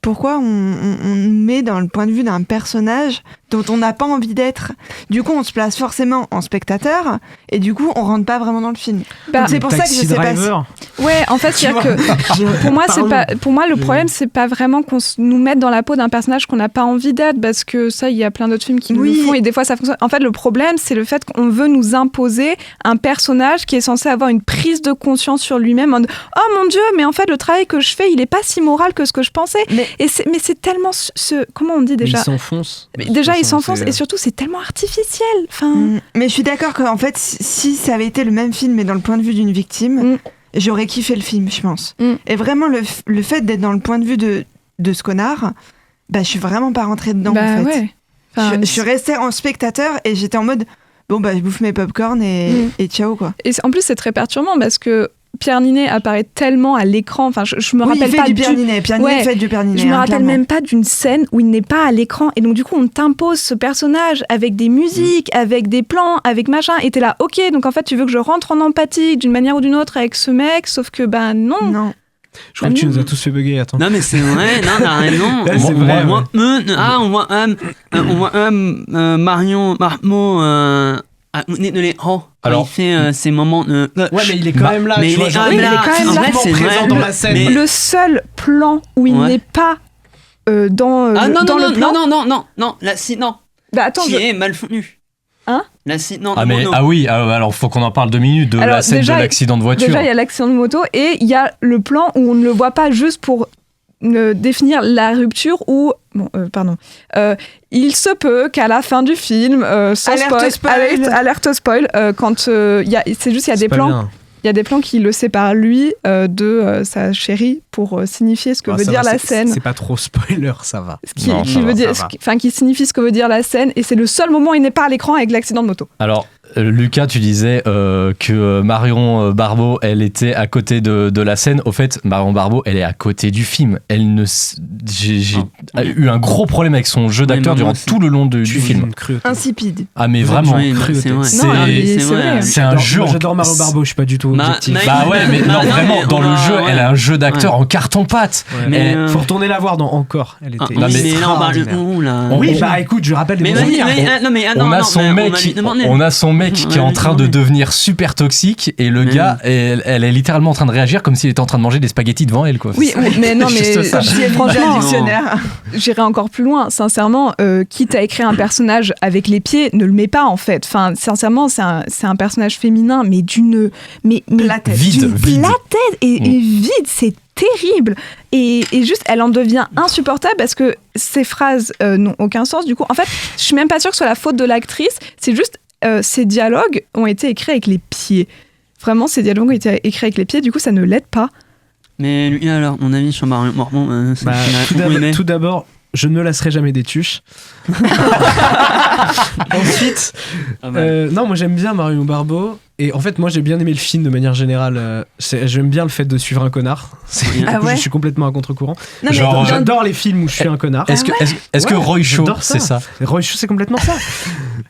pourquoi on nous met dans le point de vue d'un personnage dont on n'a pas envie d'être? Du coup, on se place forcément en spectateur et du coup, on rentre pas vraiment dans le film. Donc, c'est pour ça que je sais pas si... Ouais, en fait, pour moi, le problème, c'est pas vraiment qu'on nous mette dans la peau d'un personnage qu'on n'a pas envie d'être, parce que ça, il y a plein d'autres films qui le font et des fois, ça fonctionne. En fait, le problème, c'est le fait qu'on veut nous imposer un personnage qui est censé avoir une prise de conscience sur lui-même en disant « Oh mon Dieu, mais en fait, le travail que je fais, il est pas si moral que ce que je pensais. » Mais c'est tellement... comment on dit déjà? Il s'enfonce. Déjà, il s'enfonce et surtout, c'est tellement artificiel. Enfin... Mais je suis d'accord qu'en fait, si ça avait été le même film, mais dans le point de vue d'une victime... J'aurais kiffé le film, je pense. Et vraiment, le fait d'être dans le point de vue de ce connard, je suis vraiment pas rentrée dedans en fait. Ouais. Enfin, je suis restée en spectateur et j'étais en mode bon je bouffe mes popcorn et ciao quoi. Et en plus c'est très perturbant parce que Pierre Ninet apparaît tellement à l'écran. Enfin, je me rappelle pas du Pierre Ninet. Pierre Ninet fait du Pierre Ninet. Je me rappelle clairement. même pas d'une scène où il n'est pas à l'écran. Et donc, du coup, on t'impose ce personnage avec des musiques, avec des plans, avec machin. Et t'es là, ok, donc en fait, tu veux que je rentre en empathie d'une manière ou d'une autre avec ce mec, sauf que, non. Je crois que tu nous as tous fait bugger, attends. Non, mais c'est vrai, non, t'as raison. Là, c'est vrai. On voit Marion Marmot. Alors, il fait ses moments de. Ouais, mais il est quand même là. Mais tu vois, il est quand même là. présent dans la scène. Mais le seul plan où il n'est pas dans le plan. Non, là, si, non. Bah attends, qui est malvenu. Hein? L'accident de moto. Alors faut qu'on en parle 2 minutes de la scène de l'accident de voiture. Déjà, il y a l'accident de moto et il y a le plan où on ne le voit pas juste pour définir la rupture où... il se peut qu'à la fin du film, sans alerte spoil, quand c'est juste il y a des plans... Bien. Il y a des plans qui le séparent, lui, de sa chérie, pour signifier ce que veut dire la scène. C'est pas trop spoiler, ça va. Qui signifie ce que veut dire la scène, et c'est le seul moment où il n'est pas à l'écran avec l'accident de moto. Alors, Lucas, tu disais que Marion Barbeau, elle était à côté de la scène. Au fait, Marion Barbeau, elle est à côté du film. J'ai eu un gros problème avec son jeu d'acteur durant tout le long du film. Insipide. Ah, mais vraiment. C'est un jeu. J'adore Marion Barbeau, je suis pas du tout objectif. Bah ouais, mais non, vraiment, dans le jeu, elle a un jeu d'acteur en carton-pâte. Mais faut retourner la voir dans Encore. Elle était Oui, bah écoute, je rappelle des souvenirs. On a son mec qui est en train de devenir super toxique et le gars, elle est littéralement en train de réagir comme s'il était en train de manger des spaghettis devant elle, quoi. Oui, mais non, mais franchement, dictionnaire. J'irai encore plus loin. Sincèrement, quitte à écrire un personnage avec les pieds, ne le mets pas en fait. Enfin, sincèrement, c'est un personnage féminin, mais d'une platette. Vide. Platette et vide, c'est terrible. Et juste, elle en devient insupportable parce que ces phrases n'ont aucun sens. Du coup, en fait, je suis même pas sûre que ce soit la faute de l'actrice. C'est juste, ces dialogues ont été écrits avec les pieds. Vraiment, ces dialogues ont été écrits avec les pieds. Du coup, ça ne l'aide pas. Mais lui, alors, mon avis sur Marion Marmot, tout d'abord, je ne lasserai jamais des tuches. Ensuite, non, moi j'aime bien Marion Barbeau. Et en fait, moi j'ai bien aimé le film de manière générale. J'aime bien le fait de suivre un connard. Je suis complètement à contre-courant. J'adore les films où je suis un connard. Est-ce que Roy Shaw, c'est ça? Roy Shaw, c'est complètement ça.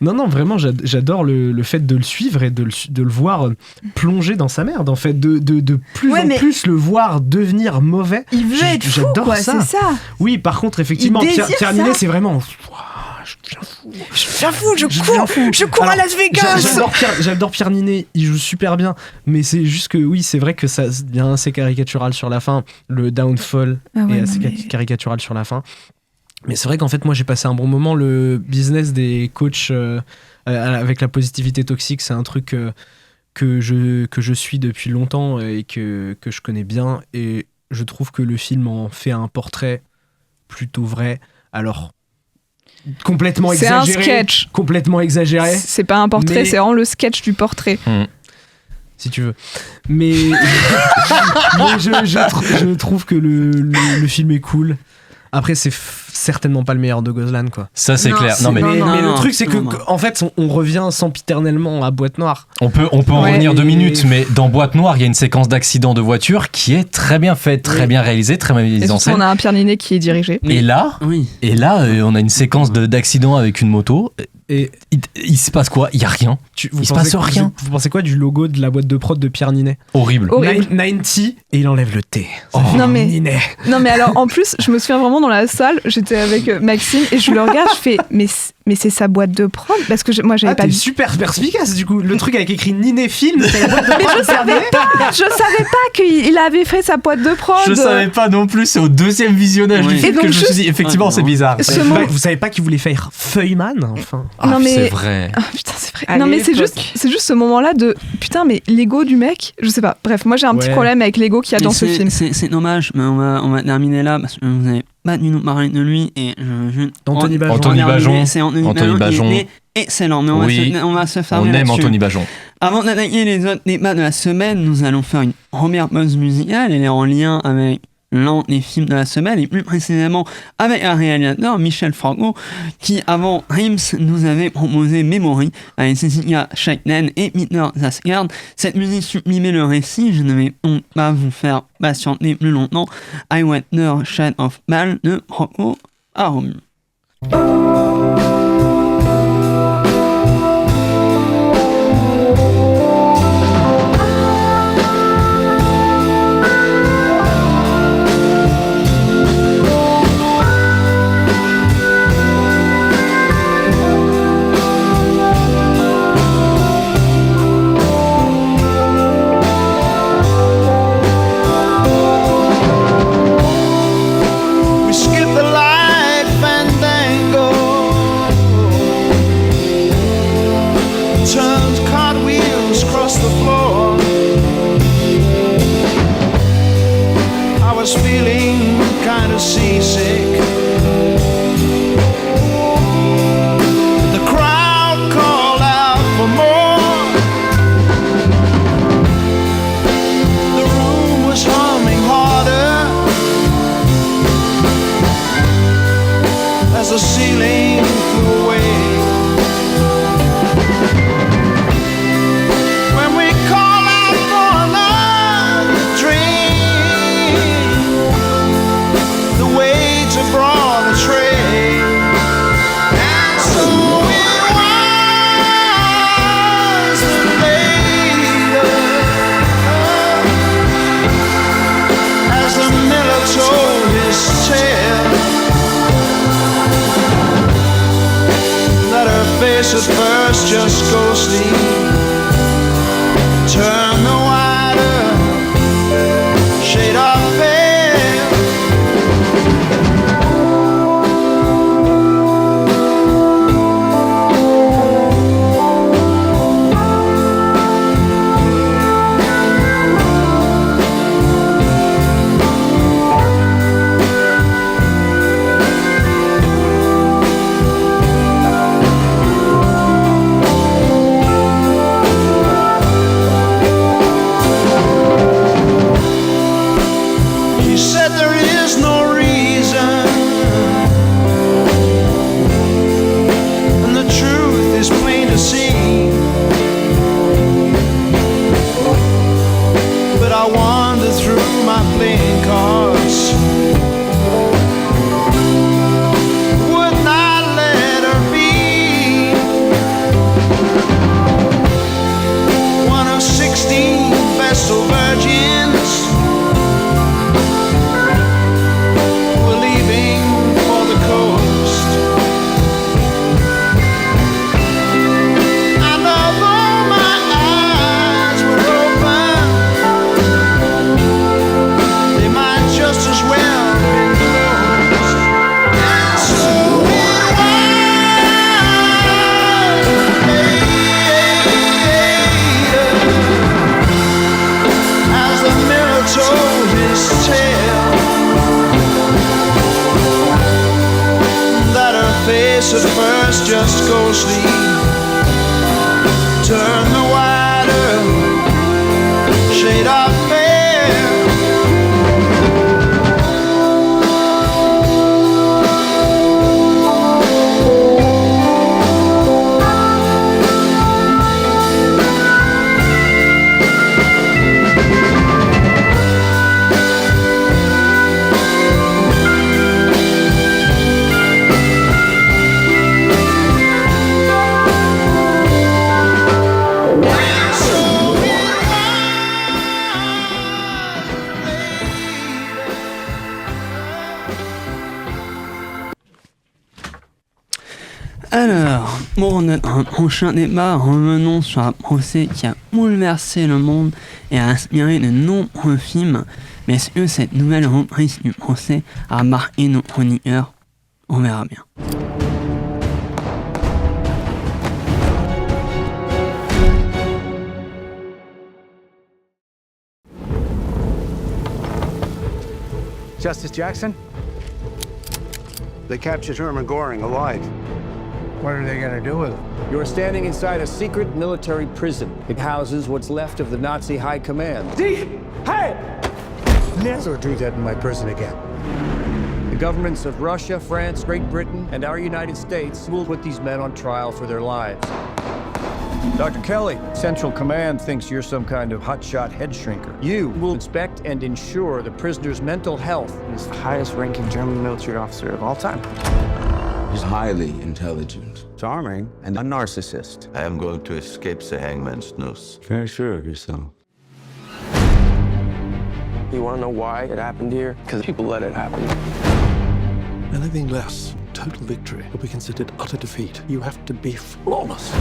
Non, vraiment, j'adore le fait de le suivre et de le voir plonger dans sa merde. En fait, de plus en plus le voir devenir mauvais. Il veut être fou, quoi, c'est ça. Oui, par contre, effectivement, Pierre Ninet, c'est vraiment... Je cours à Las Vegas. J'adore Pierre Ninet, il joue super bien, mais c'est juste que oui, c'est vrai que ça devient assez caricatural sur la fin. Le downfall est assez caricatural sur la fin. Mais c'est vrai qu'en fait, moi j'ai passé un bon moment. Le business des coachs avec la positivité toxique, c'est un truc que je suis depuis longtemps et que je connais bien. Et je trouve que le film en fait un portrait plutôt vrai. Alors, complètement exagéré. C'est un sketch. Complètement exagéré. C'est pas un portrait, c'est vraiment le sketch du portrait. Si tu veux. Mais, je trouve que le film est cool. Après, c'est certainement pas le meilleur de Gozlan, quoi. Ça, c'est clair. Mais le truc, c'est que en fait, on revient sempiternellement à Boîte Noire. On peut en revenir 2 minutes, mais dans Boîte Noire, il y a une séquence d'accident de voiture qui est très bien faite, très bien réalisée, très bien mise en scène. On a un Pierre Ninet qui est dirigé. Et là, on a une séquence d'accident avec une moto. Et il se passe quoi? Il y a rien. Il se passe rien. Vous pensez quoi du logo de la boîte de prod de Pierre Ninet? Horrible. 90 et il enlève le T. Non mais Ninet. Non mais alors en plus, je me souviens vraiment dans la salle, j'étais avec Maxime et je le regarde, je fais mais c'est sa boîte de prod parce que moi j'avais pas. T'es super perspicace du coup. Le truc avec écrit Ninet Film, c'est la boîte de prod. Mais je savais pas qu'il avait fait sa boîte de prod. Je savais pas non plus. C'est au 2e visionnage du film que je me suis dit effectivement c'est bizarre. Vous savez pas qu'il voulait faire Feuilleman enfin. Non mais c'est vrai. Ah putain, c'est vrai. Non mais c'est juste ce moment-là de putain mais l'ego du mec, je sais pas. Bref, moi j'ai un petit problème avec l'ego qu'il y a dans ce film. C'est dommage, mais on va terminer là parce que vous avez pas dû nous parler de lui et Anthony Bajon. C'est Anthony Bajon. Il est excellent, mais on va se faire. On aime Anthony Bajon. Avant d'attaquer les autres débats de la semaine, nous allons faire une première pause musicale. Elle est en lien avec l'un des films de la semaine, et plus précisément avec un réalisateur, Michel Franco, qui avant Reims nous avait proposé Memory avec Cecilia Schecknen et Peter Sarsgaard. Cette musique sublimait le récit, je ne vais donc pas vous faire patienter plus longtemps. I Wonder Shade of Ball de Franco Arumi. At first just go sleep. Turn the wider shade of at first just go sleep. Turn the wider shade of Alors, pour notre prochain débat, revenons sur un procès qui a bouleversé le monde et a inspiré de nombreux films. Mais est-ce que cette nouvelle reprise du procès a marqué nos chroniqueurs? On verra bien. Justice Jackson? They captured Herman Goring alive. What are they going to do with him? You're standing inside a secret military prison. It houses what's left of the Nazi high command. Hey! never do that in my prison again. The governments of Russia, France, Great Britain, and our United States will put these men on trial for their lives. Dr. Kelly, Central Command thinks you're some kind of hotshot head shrinker. You will inspect and ensure the prisoner's mental health. He's the highest-ranking German military officer of all time. He's highly intelligent, Charming, and a narcissist. I am going to escape the hangman's noose. Very sure of yourself. You want to know why it happened here? Because people let it happen. Anything less than total victory will be considered utter defeat. You have to be flawless.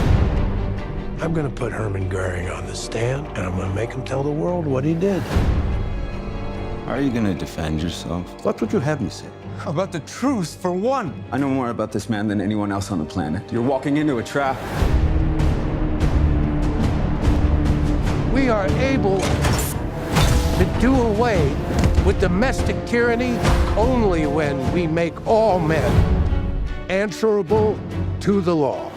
I'm gonna put Hermann Goering on the stand, and I'm gonna make him tell the world what he did. Are you gonna defend yourself? What would you have me say? About the truth, for one. I know more about this man than anyone else on the planet. You're walking into a trap. We are able to do away with domestic tyranny only when we make all men answerable to the law.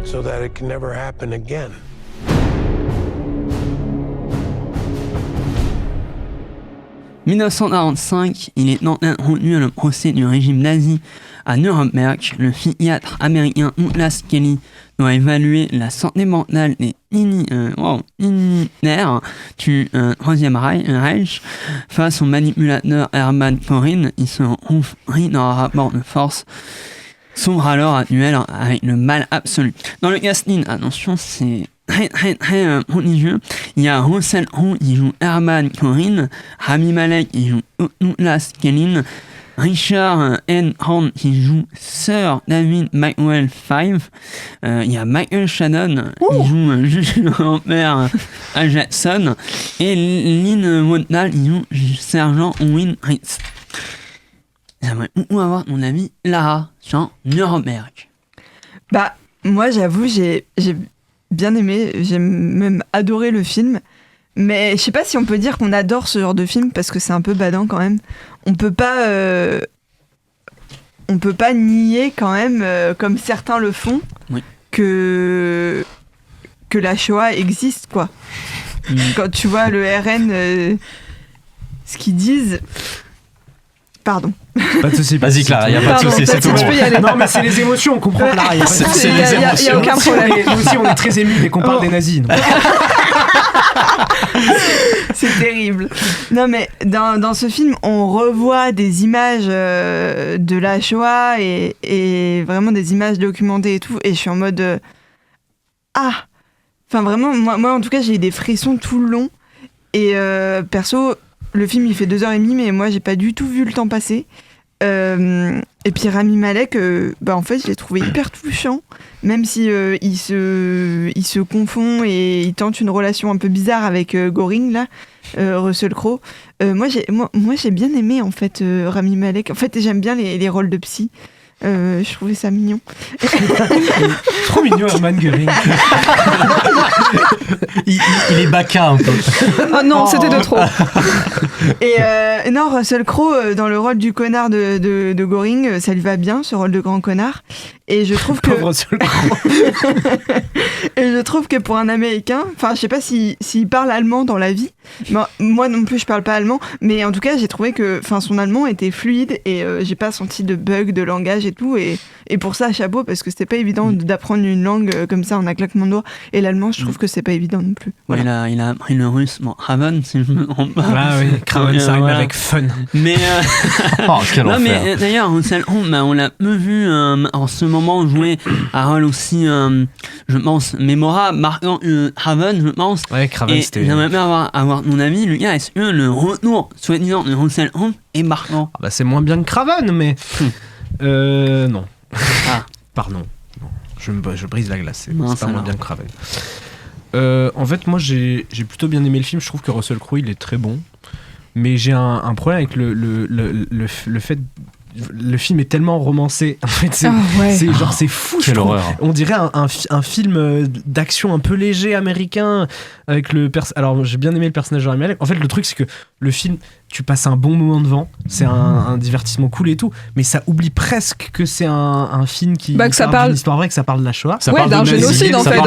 So that it can never happen again. En 1945, il est retenu à le procès du régime nazi à Nuremberg. Le psychiatre américain Douglas Kelly doit évaluer la santé mentale des militaires du Troisième Reich face au manipulateur Hermann Göring. Il se retrouve pris dans un rapport de force. S'ouvre alors un duel avec le mal absolu. Dans le casting, attention, c'est très prodigieux. Il y a Russell Crowe qui joue Hermann Göring, Rami Malek qui joue Douglas Kelly, Richard N. Horn qui joue Sir David McWell 5. Il y a Michael Shannon qui joue Juge Robert Jackson et Lynn Woodall qui joue Sergent Owen Ritz. J'aimerais beaucoup avoir mon ami Lara sur Nuremberg. Bah, moi j'avoue, j'ai bien aimé, j'ai même adoré le film. Mais je sais pas si on peut dire qu'on adore ce genre de film parce que c'est un peu badant quand même. On peut pas nier quand même, comme certains le font, oui, que la Shoah existe, quoi. Quand tu vois le RN, ce qu'ils disent. Pardon. Pas de soucis. Vas-y Clara, il n'y a pas de soucis, c'est tout bon. Non mais c'est les émotions, on comprend Clara. Il n'y a aucun problème. Nous aussi on est très émus dès qu'on parle des nazis. C'est terrible. Non mais dans ce film, on revoit des images de la Shoah et vraiment des images documentées et tout. Et je suis en mode... Enfin vraiment, moi en tout cas j'ai eu des frissons tout le long. Et perso... Le film il fait 2h30 mais moi j'ai pas du tout vu le temps passer. Et puis Rami Malek, en fait je l'ai trouvé hyper touchant, même si il se confond et il tente une relation un peu bizarre avec Göring là, Russell Crowe. Moi j'ai bien aimé en fait Rami Malek. En fait j'aime bien les rôles de psy. Je trouvais ça mignon. Trop mignon Hermann Göring. il est bacard un peu. Oh non, c'était de trop. Et non, Russell Crowe dans le rôle du connard de Göring, ça lui va bien, ce rôle de grand connard. Et je trouve que et je trouve que pour un Américain, enfin je sais pas s'il parle allemand dans la vie. Moi non plus je parle pas allemand, mais en tout cas j'ai trouvé que son allemand était fluide et j'ai pas senti de bug de langage et tout. Et pour ça chapeau parce que c'était pas évident d'apprendre une langue comme ça en un claquement de doigts. Et l'allemand je trouve que c'est pas évident non plus. Voilà. Il a appris le russe, Craven si je me trompe pas. Ah oui, Craven ça arrive avec fun. Mais quel non enfer. mais d'ailleurs on l'a peu vu en ce moment jouer un rôle aussi je pense mémorable, marquant Craven je pense. Ouais, Craven et c'était... j'aimerais bien avoir mon avis Lucas, est-ce que le retour soi-disant de Russell Crowe est marquant? C'est moins bien que Craven mais non. Pardon. Non. Je brise la glace, c'est pas moins bien que Craven. En fait moi j'ai plutôt bien aimé le film, je trouve que Russell Crowe il est très bon, mais j'ai un problème avec le fait. Le film est tellement romancé, en fait, c'est fou. Quelle horreur. On dirait un film d'action un peu léger américain avec alors j'ai bien aimé le personnage de Rami Malek. En fait le truc c'est que le film, tu passes un bon moment devant, c'est un divertissement cool et tout, mais ça oublie presque que c'est un film qui que ça parle d'une histoire vraie, que ça parle de la Shoah. Ça parle d'un génocide en fait.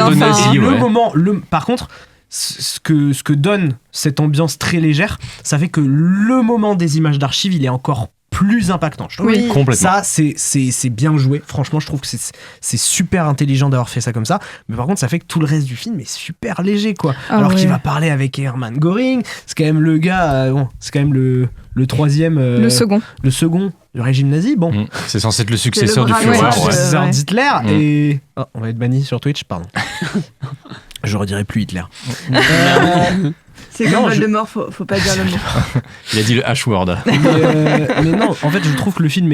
Par contre ce que donne cette ambiance très légère, ça fait que le moment des images d'archives, il est encore plus impactant, je trouve. Oui. Complètement. Ça, c'est bien joué. Franchement, je trouve que c'est super intelligent d'avoir fait ça comme ça. Mais par contre, ça fait que tout le reste du film est super léger, quoi. Alors qu'il va parler avec Hermann Göring, c'est quand même le gars, c'est quand même le troisième... le second du régime nazi. Bon. C'est censé être le successeur du Führer. Führer. Le successeur d'Hitler. Et... Oh, on va être banni sur Twitch, pardon. Je redirai plus Hitler. C'est comme Voldemort, faut pas dire le mot. Il a dit le H-word. Mais non, en fait, je trouve que le film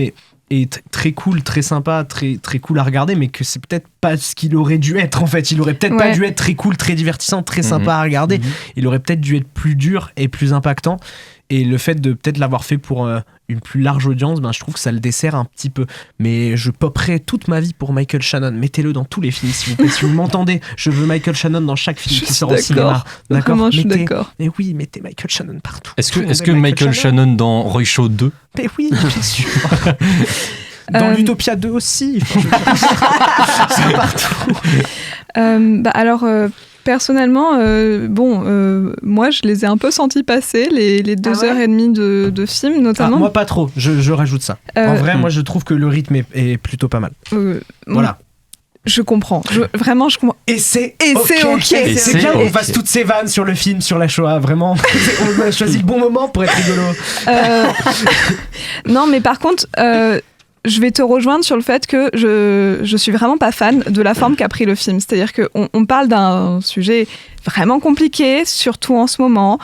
est très cool, très sympa, très, très cool à regarder, mais que c'est peut-être pas ce qu'il aurait dû être, en fait. Il aurait peut-être pas dû être très cool, très divertissant, très sympa à regarder. Il aurait peut-être dû être plus dur et plus impactant. Et le fait de peut-être l'avoir fait pour une plus large audience, je trouve que ça le dessert un petit peu. Mais je poperai toute ma vie pour Michael Shannon. Mettez-le dans tous les films, s'il vous plaît. Si vous m'entendez, je veux Michael Shannon dans chaque film qui sort au cinéma. D'accord. Vraiment, je suis d'accord. Mais oui, mettez Michael Shannon partout. Est-ce que Michael Shannon dans Roy Show 2? Mais oui, bien sûr. Dans l'Utopia 2 aussi. C'est partout. Alors... Personnellement, moi je les ai un peu sentis passer, les 2h30 de film notamment. Moi pas trop, je rajoute ça. En vrai, moi je trouve que le rythme est plutôt pas mal. Voilà. Je comprends, vraiment je comprends. Et c'est ok. C'est bien qu'on fasse toutes ces vannes sur le film, sur la Shoah, vraiment. On a choisi le bon moment pour être rigolo. Non mais par contre... je vais te rejoindre sur le fait que je suis vraiment pas fan de la forme qu'a pris le film. C'est-à-dire qu'on parle d'un sujet vraiment compliqué, surtout en ce moment,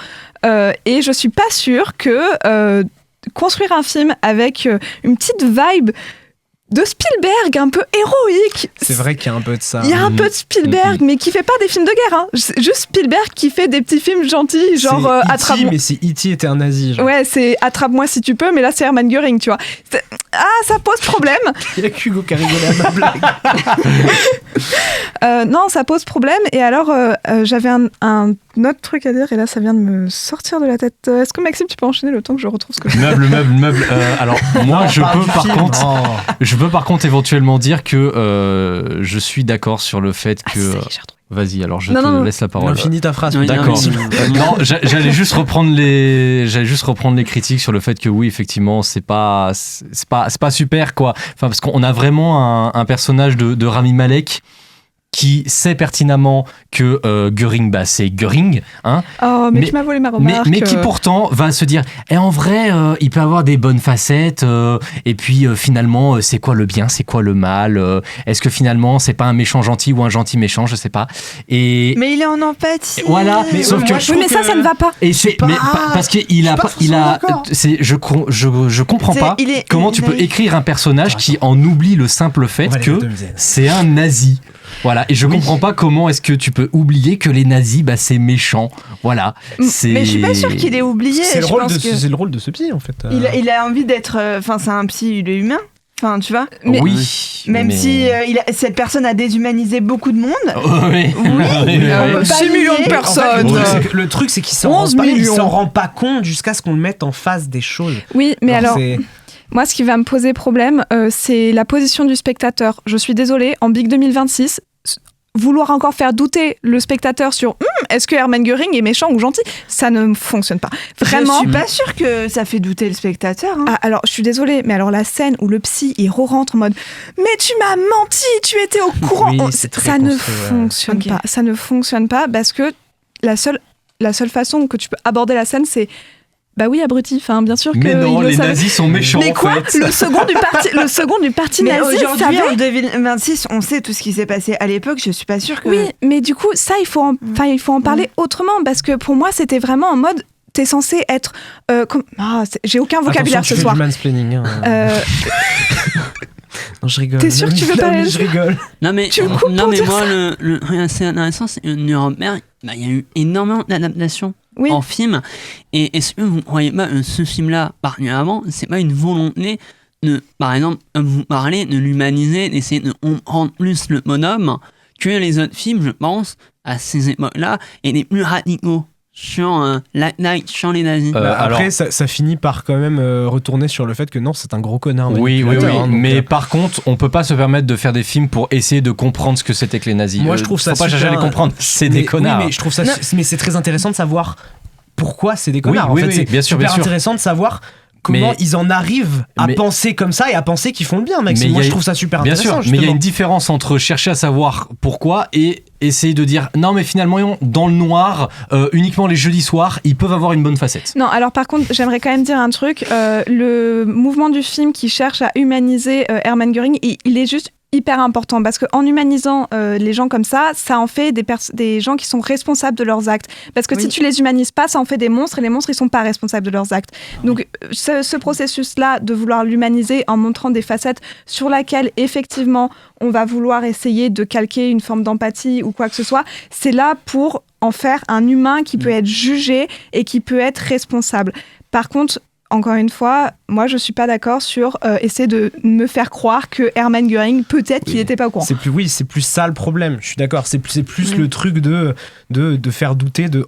et je suis pas sûre que construire un film avec une petite vibe de Spielberg un peu héroïque. C'est vrai qu'il y a un peu de ça. Il y a un peu de Spielberg, mais qui fait pas des films de guerre. Hein. C'est juste Spielberg qui fait des petits films gentils, genre attrape-moi. Mais c'est E.T. était un nazi. Genre. Ouais, c'est attrape-moi si tu peux, mais là c'est Hermann Göring, tu vois. Ça pose problème. Il y a Hugo qui a rigolé à ma blague. Non, ça pose problème. Et alors, j'avais un autre truc à dire, et là ça vient de me sortir de la tête. Est-ce que Maxime, tu peux enchaîner le temps que je retrouve ce que je Meuble. Alors, moi, je peux par contre éventuellement dire que je suis d'accord sur le fait que... Vas-y, alors je te laisse la parole. Finis ta phrase. D'accord. Non, j'allais juste reprendre les critiques sur le fait que oui, effectivement, c'est pas super quoi. Enfin, parce qu'on a vraiment un personnage de Rami Malek qui sait pertinemment que Göring, c'est Göring, hein. Oh, mais tu m'as volé ma remarque. Mais qui pourtant va se dire, en vrai, il peut avoir des bonnes facettes, et puis finalement, c'est quoi le bien, c'est quoi le mal, est-ce que finalement, c'est pas un méchant gentil ou un gentil méchant, je sais pas. Mais il est en empathie. Voilà, mais sauf que... Oui, mais ça ne va pas. Parce qu'il a... Je comprends pas comment tu peux écrire un personnage qui en oublie le simple fait que c'est un nazi. Voilà, et je comprends pas comment est-ce que tu peux oublier que les nazis, c'est méchant. Voilà. Mais je suis pas sûre qu'il ait oublié. C'est le rôle de ce psy, en fait. Il a envie d'être... Enfin, c'est un psy, il est humain. Enfin, tu vois. Oui. Même si cette personne a déshumanisé beaucoup de monde. Oui. 6 millions de personnes. En fait, le truc, c'est qu'il s'en rend pas compte jusqu'à ce qu'on le mette en face des choses. Oui, mais alors... Moi, ce qui va me poser problème, c'est la position du spectateur. Je suis désolée, en Big 2026, vouloir encore faire douter le spectateur sur est-ce que Hermann Göring est méchant ou gentil, ça ne fonctionne pas. Vraiment. Je suis pas sûre que ça fait douter le spectateur. Hein. Alors, je suis désolée, mais alors la scène où le psy, il re-rentre en mode « Mais tu m'as menti, tu étais au courant oui, !» Ça ne fonctionne pas. Ça ne fonctionne pas parce que la seule façon que tu peux aborder la scène, c'est... Bah oui, abruti, bien sûr que... Mais non, les nazis sont méchants, mais quoi, en fait. le second du parti mais nazi, aujourd'hui, en 2026, on sait tout ce qui s'est passé à l'époque, je suis pas sûre que... Oui, mais du coup, ça, il faut en parler autrement, parce que pour moi, c'était vraiment en mode... T'es censé être... j'ai aucun vocabulaire ce soir. Attention, tu fais du mansplaining. Non, je rigole. T'es sûr que tu veux pas... Je rigole. Non, mais moi, c'est intéressant, c'est Nuremberg, il y a eu énormément d'adaptations. En film, et est-ce que vous ne croyez pas que ce film-là, particulièrement, c'est pas une volonté de, par exemple, vous parler, de l'humaniser, d'essayer de comprendre plus le bonhomme que les autres films, je pense, à ces époques-là, étaient plus radicaux. sur sur les nazis. Après, ça finit par quand même retourner sur le fait que non, c'est un gros connard. Oui, hein, mais par contre, on peut pas se permettre de faire des films pour essayer de comprendre ce que c'était que les nazis. Moi, je trouve ça faut pas chercher à les comprendre, c'est des connards. Oui, mais je trouve ça, mais c'est très intéressant de savoir pourquoi c'est des connards. Oui, en fait, c'est bien sûr, super intéressant de savoir comment ils en arrivent à penser comme ça et à penser qu'ils font le bien, Maxime. Moi, je trouve ça super intéressant. Bien sûr, mais il y a une différence entre chercher à savoir pourquoi et essayer de dire non, mais finalement, dans le noir, uniquement les jeudis soirs, ils peuvent avoir une bonne facette. Non, alors par contre, j'aimerais quand même dire un truc. Le mouvement du film qui cherche à humaniser Hermann Göring, il est juste hyper important parce qu'en humanisant les gens comme ça en fait des gens qui sont responsables de leurs actes. Parce que si tu les humanises pas, ça en fait des monstres et les monstres, ils sont pas responsables de leurs actes. Donc ce processus-là de vouloir l'humaniser en montrant des facettes sur laquelle effectivement on va vouloir essayer de calquer une forme d'empathie ou quoi que ce soit, c'est là pour en faire un humain qui peut être jugé et qui peut être responsable. Par contre, encore une fois, moi je suis pas d'accord sur essayer de me faire croire que Hermann Göring, peut-être qu'il n'était pas au courant. C'est plus ça le problème, je suis d'accord. C'est plus le truc de faire douter de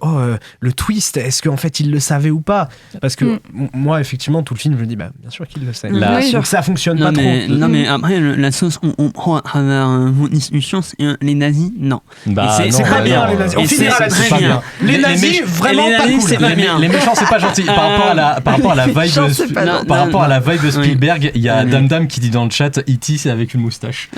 le twist, est-ce qu'en fait il le savait ou pas? Parce que moi, effectivement, tout le film, je me dis, bien sûr qu'il le sait. Donc ça fonctionne pas trop. Non, mais après, la sauce, on prend à travers vos discussions, les nazis, non. C'est pas bien, les nazis. On finira là-dessus. Les nazis, vraiment pas cool. Les méchants, c'est pas gentil. Par rapport à la vibe de Spielberg, il y a Dame qui dit dans le chat E.T. c'est avec une moustache.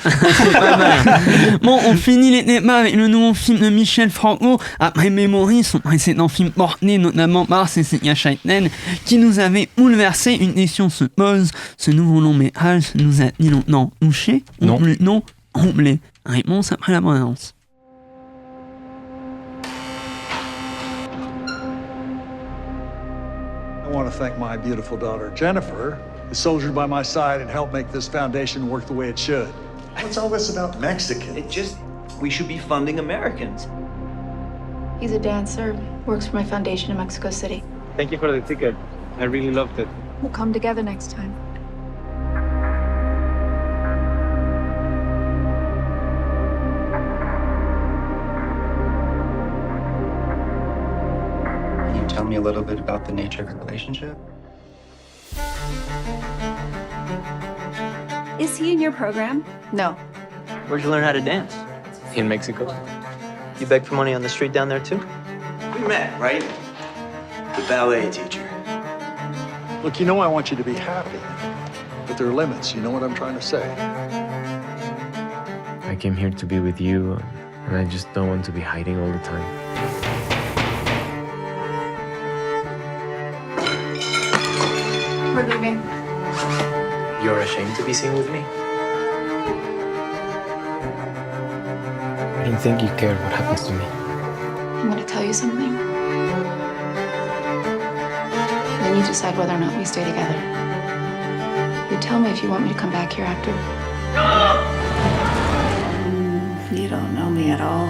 Bon, on finit les débats avec le nouveau film de Michel Franco après Memory, son précédent film porté notamment par Cecilia Scheitlen, qui nous avait bouleversé. Une question se pose, ce nouveau long métrage nous a-t-il longtemps touché ou non comblé? Réponse après la bande-annonce. I want to thank my beautiful daughter, Jennifer, who soldiered by my side and helped make this foundation work the way it should. What's all this about Mexicans? We should be funding Americans. He's a dancer, works for my foundation in Mexico City. Thank you for the ticket. I really loved it. We'll come together next time. Tell me a little bit about the nature of your relationship. Is he in your program? No. Where'd you learn how to dance? In Mexico. You beg for money on the street down there too? We met, right? The ballet teacher. Look, you know I want you to be happy, but there are limits. You know what I'm trying to say? I came here to be with you, and I just don't want to be hiding all the time. We're leaving. You're ashamed to be seen with me? I don't think you care what happens to me. I'm going to tell you something. Then you decide whether or not we stay together. You tell me if you want me to come back here after. You don't know me at all.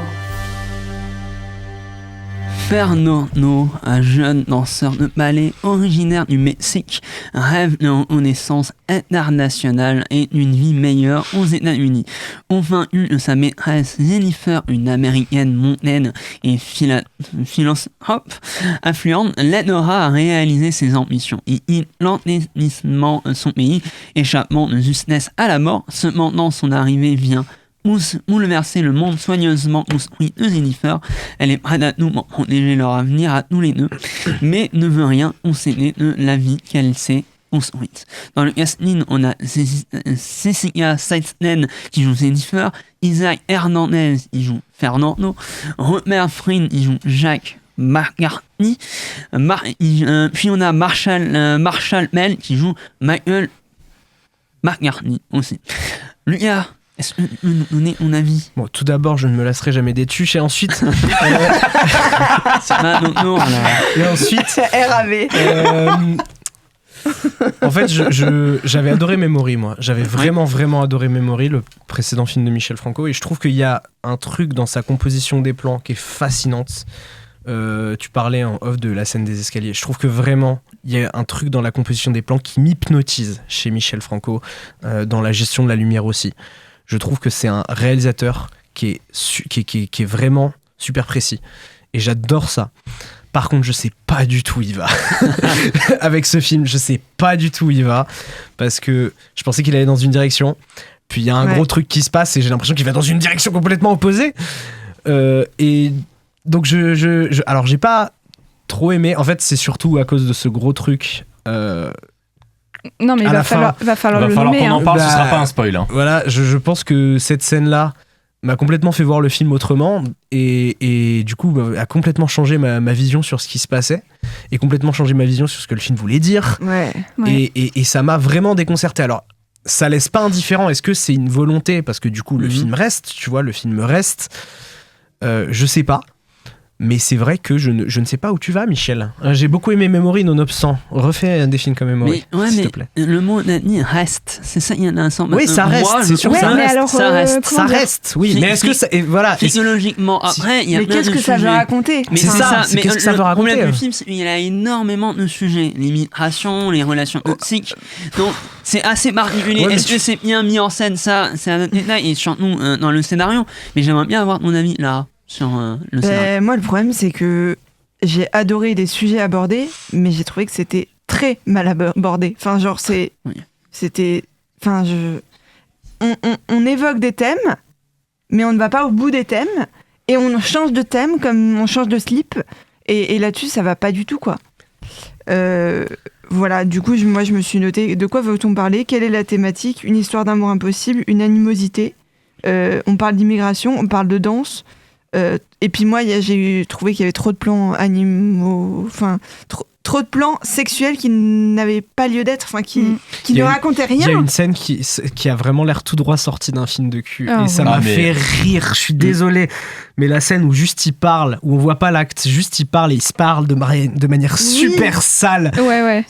Fernando, un jeune danseur de ballet originaire du Mexique, rêve de reconnaissance internationale et d'une vie meilleure aux États-Unis. Convaincu de sa maîtresse Jennifer, une américaine mondaine et philanthrope affluente, l'aidera à réaliser ses ambitions. Il l'enlistissement de son pays, échappement de justesse à la mort. Cependant, son arrivée vient bouleverser le monde soigneusement construit de Jennifer. Elle est prête à tout pour protéger leur avenir à tous les deux, mais ne veut rien concéder de la vie qu'elle s'est construite. Dans le casting, on a Cecilia Scheitlen qui joue Jennifer, Isaac Hernandez qui joue Fernando, Robert Friend qui joue Jacques McCartney, puis on a Marshall Mell qui joue Michael McCartney aussi. Lucas, est-ce que tu peux nous donner ton avis? Bon, tout d'abord, je ne me lasserai jamais des tuches, et ensuite... Et ensuite... RAV. En fait, j'avais adoré Memory, moi. J'avais vraiment adoré Memory, le précédent film de Michel Franco, et je trouve qu'il y a un truc dans sa composition des plans qui est fascinante. Tu parlais en off de la scène des escaliers. Je trouve que vraiment, il y a un truc dans la composition des plans qui m'hypnotise chez Michel Franco, dans la gestion de la lumière aussi. Je trouve que c'est un réalisateur qui est vraiment super précis. Et j'adore ça. Par contre, je sais pas du tout où il va. Avec ce film, je sais pas du tout où il va. Parce que je pensais qu'il allait dans une direction. Puis il y a un gros truc qui se passe et j'ai l'impression qu'il va dans une direction complètement opposée. Et donc, alors, j'ai pas trop aimé. En fait, c'est surtout à cause de ce gros truc. Non, mais il va falloir le nommer. Qu'on en parle, ce sera pas un spoil. Hein. Voilà, je pense que cette scène-là m'a complètement fait voir le film autrement et du coup a complètement changé ma vision sur ce qui se passait et complètement changé ma vision sur ce que le film voulait dire. Et ça m'a vraiment déconcerté. Alors, ça laisse pas indifférent. Est-ce que c'est une volonté? Parce que du coup, le film reste, tu vois, le film reste. Je sais pas. Mais c'est vrai que je ne sais pas où tu vas, Michel. J'ai beaucoup aimé Memory nonobstant. Refais des films comme Memory, s'il te plaît. Le mot Nathalie reste. C'est ça, il y en a un sens. Oui, ça reste. Moi, c'est sûr, ça reste. Alors, ça reste. Ça reste. Oui, mais est-ce que ça. Et voilà. Physiologiquement, après, il y a mais plein de qu'est-ce que ça veut raconter? Mais c'est ça. Mais qu'est-ce que ça veut raconter? Le problème du film, c'est qu'il a énormément de sujets. L'immigration, les relations toxiques. Donc, c'est assez particulier. Est-ce que c'est bien mis en scène? Ça, c'est un autre détail. Et surtout dans le scénario. Mais j'aimerais bien avoir ton avis là. Sur le scénario. Moi, le problème, c'est que j'ai adoré les sujets abordés, mais j'ai trouvé que c'était très mal abordé. Enfin, genre, c'était... Enfin, on évoque des thèmes, mais on ne va pas au bout des thèmes, et on change de thème comme on change de slip, et là-dessus, ça va pas du tout, quoi. Voilà, du coup, moi, je me suis noté, de quoi veut-on parler? Quelle est la thématique? Une histoire d'amour impossible, une animosité. On parle d'immigration, on parle de danse. Et puis moi, j'ai trouvé qu'il y avait trop de plans animaux, enfin trop de plans sexuels qui n'avaient pas lieu d'être, enfin qui ne racontaient rien. Il y a une scène qui a vraiment l'air tout droit sortie d'un film de cul et ça m'a fait rire. Je suis désolé, mais la scène où juste il parle, où on voit pas l'acte, juste il parle et il se parle de manière super sale. Ouais.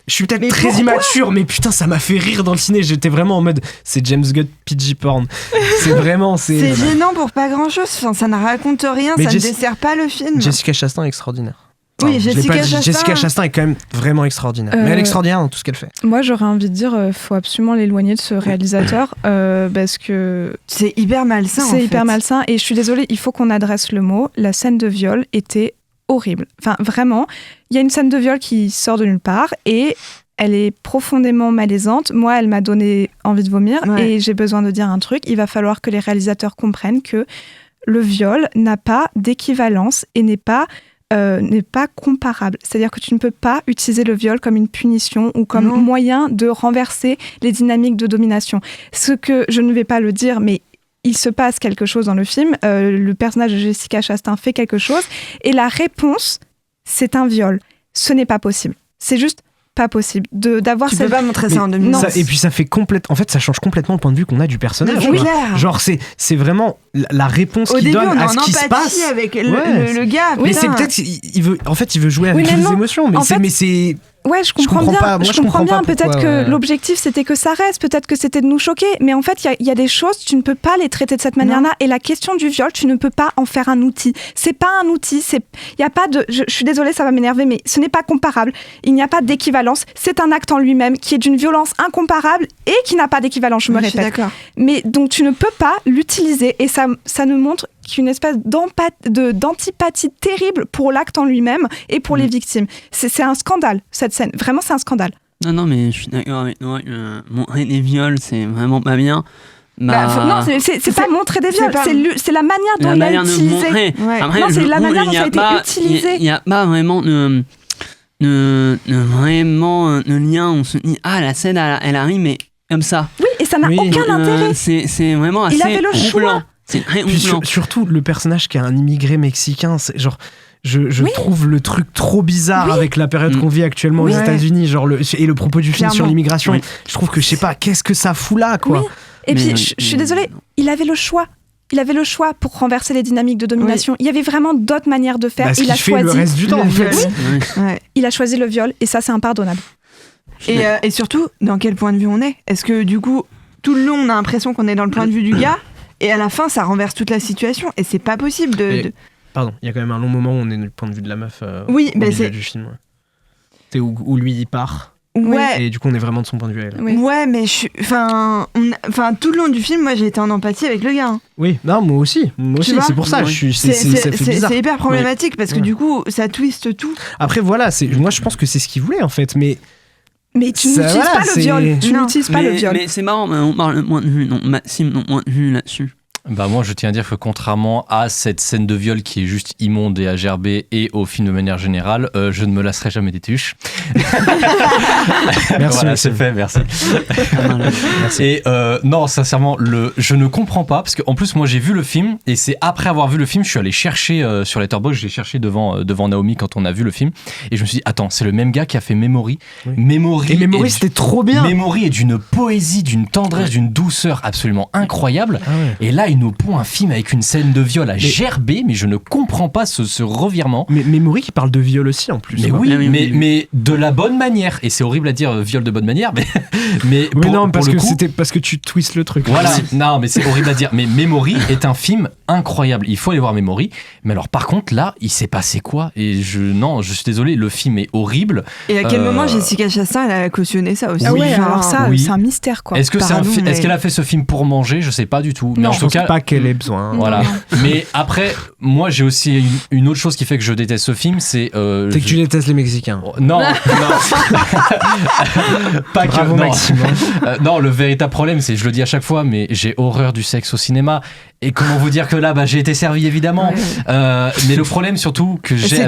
Je suis peut-être très immature, mais putain, ça m'a fait rire dans le ciné. J'étais vraiment en mode, c'est James Gunn PG porn. C'est vraiment, c'est gênant pour pas grand-chose. Enfin, ça ne raconte rien, ça ne dessert pas le film. Jessica Chastain est extraordinaire. Oui, Jessica Chastain est quand même vraiment extraordinaire. Mais elle est extraordinaire dans tout ce qu'elle fait. Moi, j'aurais envie de dire, faut absolument l'éloigner de ce réalisateur parce que c'est hyper malsain. C'est hyper malsain. Et je suis désolée, il faut qu'on adresse le mot. La scène de viol était horrible. Enfin, vraiment, il y a une scène de viol qui sort de nulle part et elle est profondément malaisante. Moi, elle m'a donné envie de vomir et j'ai besoin de dire un truc. Il va falloir que les réalisateurs comprennent que le viol n'a pas d'équivalence et n'est pas comparable. C'est-à-dire que tu ne peux pas utiliser le viol comme une punition ou comme moyen de renverser les dynamiques de domination. Ce que je ne vais pas le dire, mais il se passe quelque chose dans le film, le personnage de Jessica Chastain fait quelque chose, et la réponse, c'est un viol. Ce n'est pas possible. C'est juste pas possible d'avoir tu peux pas montrer ça en 2009. Et puis ça fait en fait ça change complètement le point de vue qu'on a du personnage. Oui, clair. Genre c'est vraiment la réponse qu'il donne à ce qui se passe avec le gars. Mais c'est peut-être il veut jouer avec les émotions, mais c'est ouais, je comprends bien. Je comprends bien. Peut-être que l'objectif c'était que ça reste, peut-être que c'était de nous choquer, mais en fait il y a des choses, tu ne peux pas les traiter de cette manière-là. Et la question du viol, tu ne peux pas en faire un outil. C'est pas un outil. Il y a pas de. Je suis désolée, ça va m'énerver, mais ce n'est pas comparable. Il n'y a pas d'équivalence. C'est un acte en lui-même qui est d'une violence incomparable et qui n'a pas d'équivalence. Je me répète. Mais donc tu ne peux pas l'utiliser et ça nous montre qu'une espèce d'antipathie terrible pour l'acte en lui-même et pour les victimes. C'est un scandale, cette scène. Vraiment, c'est un scandale. Non, mais je suis d'accord avec toi. Montrer des viols, c'est vraiment pas bien. Non, c'est pas montrer des viols, c'est la manière dont il a utilisé. Après, non, c'est la manière dont ça a été utilisé. Il n'y a pas vraiment vraiment de lien. On se dit, la scène, elle arrive, mais comme ça. Oui, et ça n'a aucun intérêt. C'est vraiment assez. Il avait le choix. C'est très surtout le personnage qui est un immigré mexicain, c'est genre je trouve le truc trop bizarre avec la période qu'on vit actuellement aux États-Unis, genre et le propos du film sur l'immigration. Oui. Je trouve que je sais pas, qu'est-ce que ça fout là, quoi. Oui. Et puis je suis désolée, il avait le choix. Il avait le choix pour renverser les dynamiques de domination. Oui. Il y avait vraiment d'autres manières de faire. Il a choisi le reste du temps, en fait. Il a choisi le viol et ça, c'est impardonnable. Et surtout, dans quel point de vue on est? Est-ce que du coup, tout le long, on a l'impression qu'on est dans le point de vue du gars et à la fin, ça renverse toute la situation et c'est pas possible de... Pardon, il y a quand même un long moment où on est du point de vue de la meuf au milieu du film. C'est où lui, il part Ouais. Et du coup, on est vraiment de son point de vue à elle. Ouais, mais tout le long du film, moi j'ai été en empathie avec le gars. Hein. Oui, non, moi aussi, c'est pour ça. C'est hyper problématique parce que du coup, ça twiste tout. Après, voilà, moi je pense que c'est ce qu'il voulait en fait, mais tu n'utilises pas le viol. Tu n'utilises pas le viol. Mais c'est marrant, on parle de point de vue, Maxime, de point de vue là-dessus. Bah moi je tiens à dire que contrairement à cette scène de viol qui est juste immonde et à gerber et au film de manière générale, je ne me lasserai jamais des tuches. Merci. Voilà, c'est fait, merci. Merci. Et non, sincèrement, je ne comprends pas parce qu'en plus moi j'ai vu le film et c'est après avoir vu le film, je suis allé chercher sur Letterboxd, j'ai cherché devant Naomi quand on a vu le film et je me suis dit attends, c'est le même gars qui a fait Memory. Oui. Memory c'était trop bien. Memory est d'une poésie, d'une tendresse, d'une douceur absolument incroyable. Ah ouais. Et là il nous pond un film avec une scène de viol à gerber, mais je ne comprends pas ce revirement. Mais Memory qui parle de viol aussi en plus. Mais oui, mais de la bonne manière. Et c'est horrible à dire viol de bonne manière, mais oui, non, parce que coup, c'était parce que tu twists le truc. Voilà, non, mais c'est horrible à dire. Mais Memory est un film incroyable. Il faut aller voir Memory. Mais alors, par contre, là, il s'est passé quoi ? Et je suis désolé, le film est horrible. Et à quel moment Jessica Chastain, elle a cautionné ça aussi ? Ah ouais, alors ça, c'est un mystère quoi. Est-ce qu'elle a fait ce film pour manger ? Je sais pas du tout. Mais en tout cas, pas qu'elle ait besoin. Voilà. Mais après, moi j'ai aussi une autre chose qui fait que je déteste ce film, c'est que tu détestes les Mexicains. Non, pas bravo, que non. Maxime. Non, le véritable problème, c'est, je le dis à chaque fois, mais j'ai horreur du sexe au cinéma. Et comment vous dire que là, j'ai été servi évidemment. Ouais. Mais le problème surtout que j'ai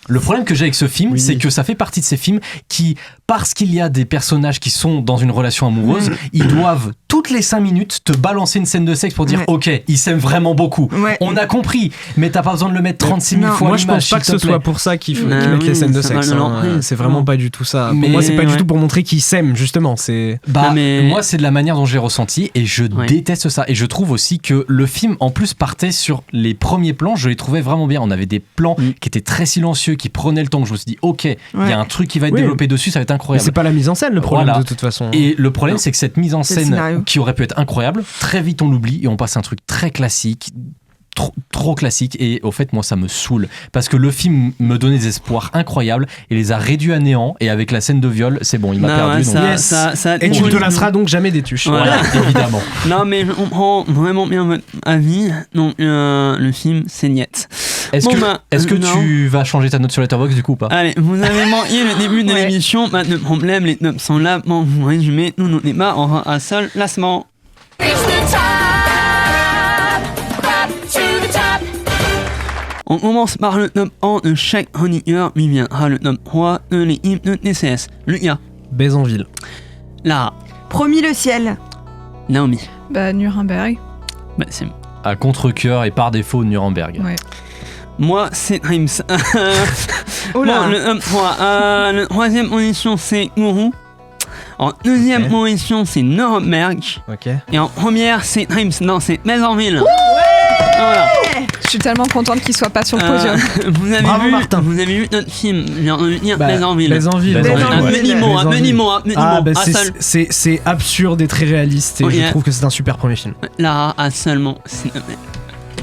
le problème que j'ai avec ce film, c'est que ça fait partie de ces films qui, parce qu'il y a des personnages qui sont dans une relation amoureuse, ils doivent toutes les 5 minutes te balancer une scène de sexe pour dire ok, ils s'aiment vraiment beaucoup. Ouais. On a compris, mais t'as pas besoin de le mettre 36 000 fois. Moi je pense pas que ce soit pour ça qu'ils mettent les scènes de sexe. C'est vraiment pas du tout ça. Pour moi, c'est pas du tout pour montrer qu'ils s'aiment justement. Moi, c'est de la manière dont j'ai ressenti et je déteste ça. Et je trouve aussi que le film en plus partait sur les premiers plans, je les trouvais vraiment bien. On avait des plans qui étaient très silencieux, qui prenaient le temps. Je me suis dit ok, il y a un truc qui va être développé dessus, ça va être incroyable. Mais c'est pas la mise en scène le problème de toute façon. Et le problème c'est que cette mise en scène qui aurait pu être incroyable, très vite on l'oublie et on passe à un truc très classique. Trop classique, et au fait moi ça me saoule parce que le film me donnait des espoirs incroyables et les a réduits à néant, et avec la scène de viol c'est bon, il m'a perdu. Et tu ne te lasseras donc jamais des tuches. Voilà, évidemment. Non mais je comprends vraiment bien votre avis. Donc le film c'est niette. Est-ce que tu vas changer ta note sur Letterboxd du coup ou pas? Allez, vous avez manqué le début de l'émission, pas de problème, les notes sont là pour vous résumer. Nous n'en est pas, on aura un seul lancement. On commence par le top 1 de chaque chroniqueur, puis viendra le top 3 de l'équipe de TCS. Lucas. Bézanville. Lara. Promis le ciel. Naomi. Nuremberg. C'est à contre-cœur et par défaut Nuremberg. Ouais. Moi, c'est Times. Oh là. Bon, le top 3. La troisième position, c'est Kourou. En deuxième position, c'est Nuremberg. Et en première, c'est Times. Non, c'est Bézanville. Voilà. Je suis tellement contente qu'il soit pas sur le podium. Vous avez vu notre film, Bézanville. C'est absurde et très réaliste, et je trouve que c'est un super premier film. Lara a seulement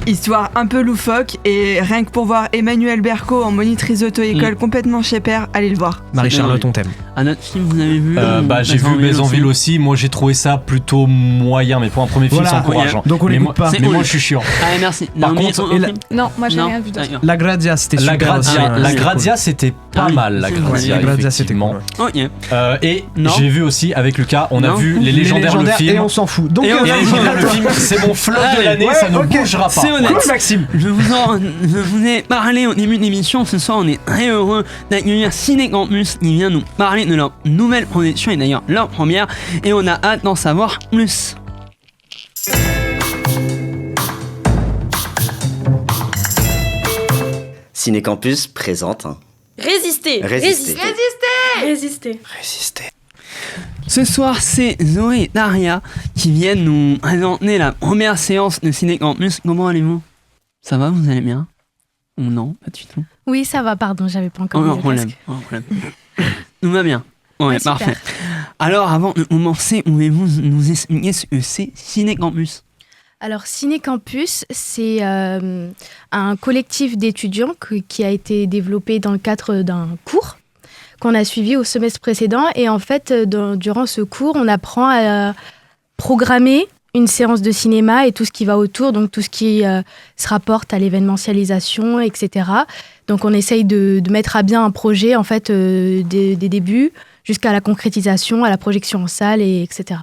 histoire un peu loufoque, et rien que pour voir Emmanuel Berco en monitrice auto-école complètement chez père, allez le voir. Marie-Charlotte, on t'aime. Un autre film, vous avez vu j'ai vu Bézanville aussi. Moi j'ai trouvé ça plutôt moyen, mais pour un premier film c'est encourageant. Donc on l'écoute pas. Mais moi je suis chiant. Allez, merci. Par contre, non, moi j'ai rien vu de ça. La Grazia c'était super. La Grazia c'était pas mal. La Grazia c'était cool. Et j'ai vu aussi avec Lucas, on a vu Les Légendaires, le film. Et on s'en fout. Donc le film c'est mon flop de l'année, ça ne bougera pas. C'est honnête. Maxime. Je vous ai parlé au début de l'émission. Ce soir, on est très heureux d'accueillir Ciné Campus qui vient nous parler de leur nouvelle production, et d'ailleurs leur première. Et on a hâte d'en savoir plus. Ciné Campus présente Résister. Ce soir, c'est Zoé et Daria qui viennent nous présenter la première séance de Ciné Campus. Comment allez-vous? Ça va, vous allez bien? Ou non, pas du tout? Oui, ça va, pardon, j'avais pas encore mis le casque. Tout va bien. Ouais, parfait. Alors, avant de commencer, pouvez-vous nous expliquer ce que c'est Ciné Campus? Alors, Ciné Campus, c'est un collectif d'étudiants qui a été développé dans le cadre d'un cours qu'on a suivi au semestre précédent. Et en fait, durant ce cours, on apprend à programmer une séance de cinéma et tout ce qui va autour, donc tout ce qui se rapporte à l'événementialisation, etc. Donc on essaye de mettre à bien un projet, en fait, des débuts jusqu'à la concrétisation, à la projection en salle, etc.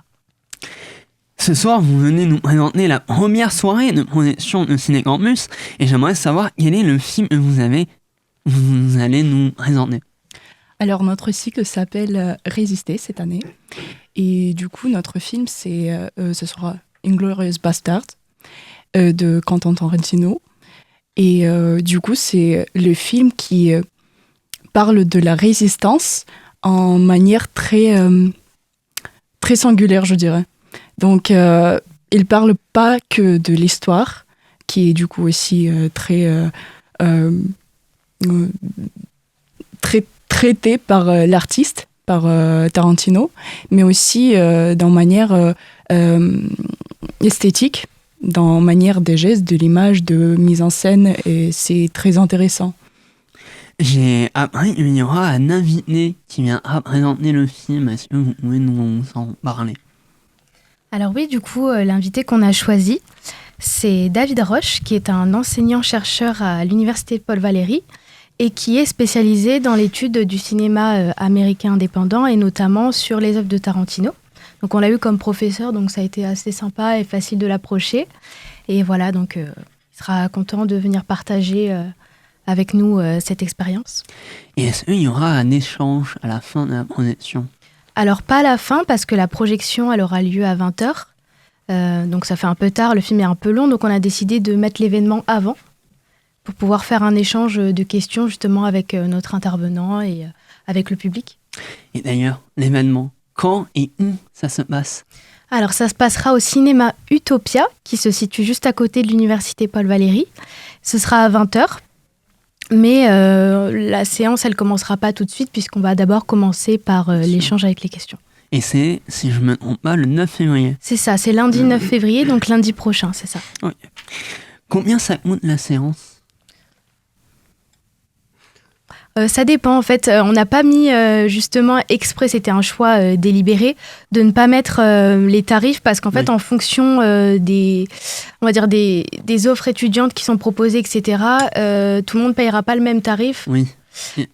Ce soir, vous venez nous présenter la première soirée de projection de Ciné Campus et j'aimerais savoir quel est le film que vous allez nous présenter. Alors, notre cycle s'appelle Résister cette année. Et du coup, notre film, ce sera Inglourious Basterds de Quentin Tarantino. Et du coup, c'est le film qui parle de la résistance en manière très singulière, je dirais. Donc, il parle pas que de l'histoire, qui est du coup aussi très traitée par l'artiste, par Tarantino, mais aussi dans manière esthétique, dans manière des gestes, de l'image, de mise en scène, et c'est très intéressant. J'ai appris qu'il y aura un invité qui vient présenter le film. Est-ce que vous pouvez nous en parler ? Alors oui, du coup, l'invité qu'on a choisi, c'est David Roche, qui est un enseignant-chercheur à l'université Paul Valéry et qui est spécialisé dans l'étude du cinéma américain indépendant et notamment sur les œuvres de Tarantino. Donc on l'a eu comme professeur, donc ça a été assez sympa et facile de l'approcher. Et voilà, donc il sera content de venir partager avec nous cette expérience. Et est-ce qu'il y aura un échange à la fin de la projection ? Alors pas à la fin, parce que la projection elle aura lieu à 20h. Donc ça fait un peu tard, le film est un peu long, donc on a décidé de mettre l'événement avant pour pouvoir faire un échange de questions justement avec notre intervenant et avec le public. Et d'ailleurs, l'événement, quand et où ça se passe ? Alors ça se passera au cinéma Utopia, qui se situe juste à côté de l'université Paul Valéry. Ce sera à 20h. Mais la séance, elle commencera pas tout de suite puisqu'on va d'abord commencer par l'échange avec les questions. Et c'est, si je me trompe pas, le 9 février. C'est ça, c'est lundi 9 février, donc lundi prochain, c'est ça. Oui. Combien ça coûte la séance ? Ça dépend en fait, on n'a pas mis justement exprès, c'était un choix délibéré de ne pas mettre les tarifs parce qu'en fait en fonction des offres étudiantes qui sont proposées, etc., tout le monde ne payera pas le même tarif. Oui,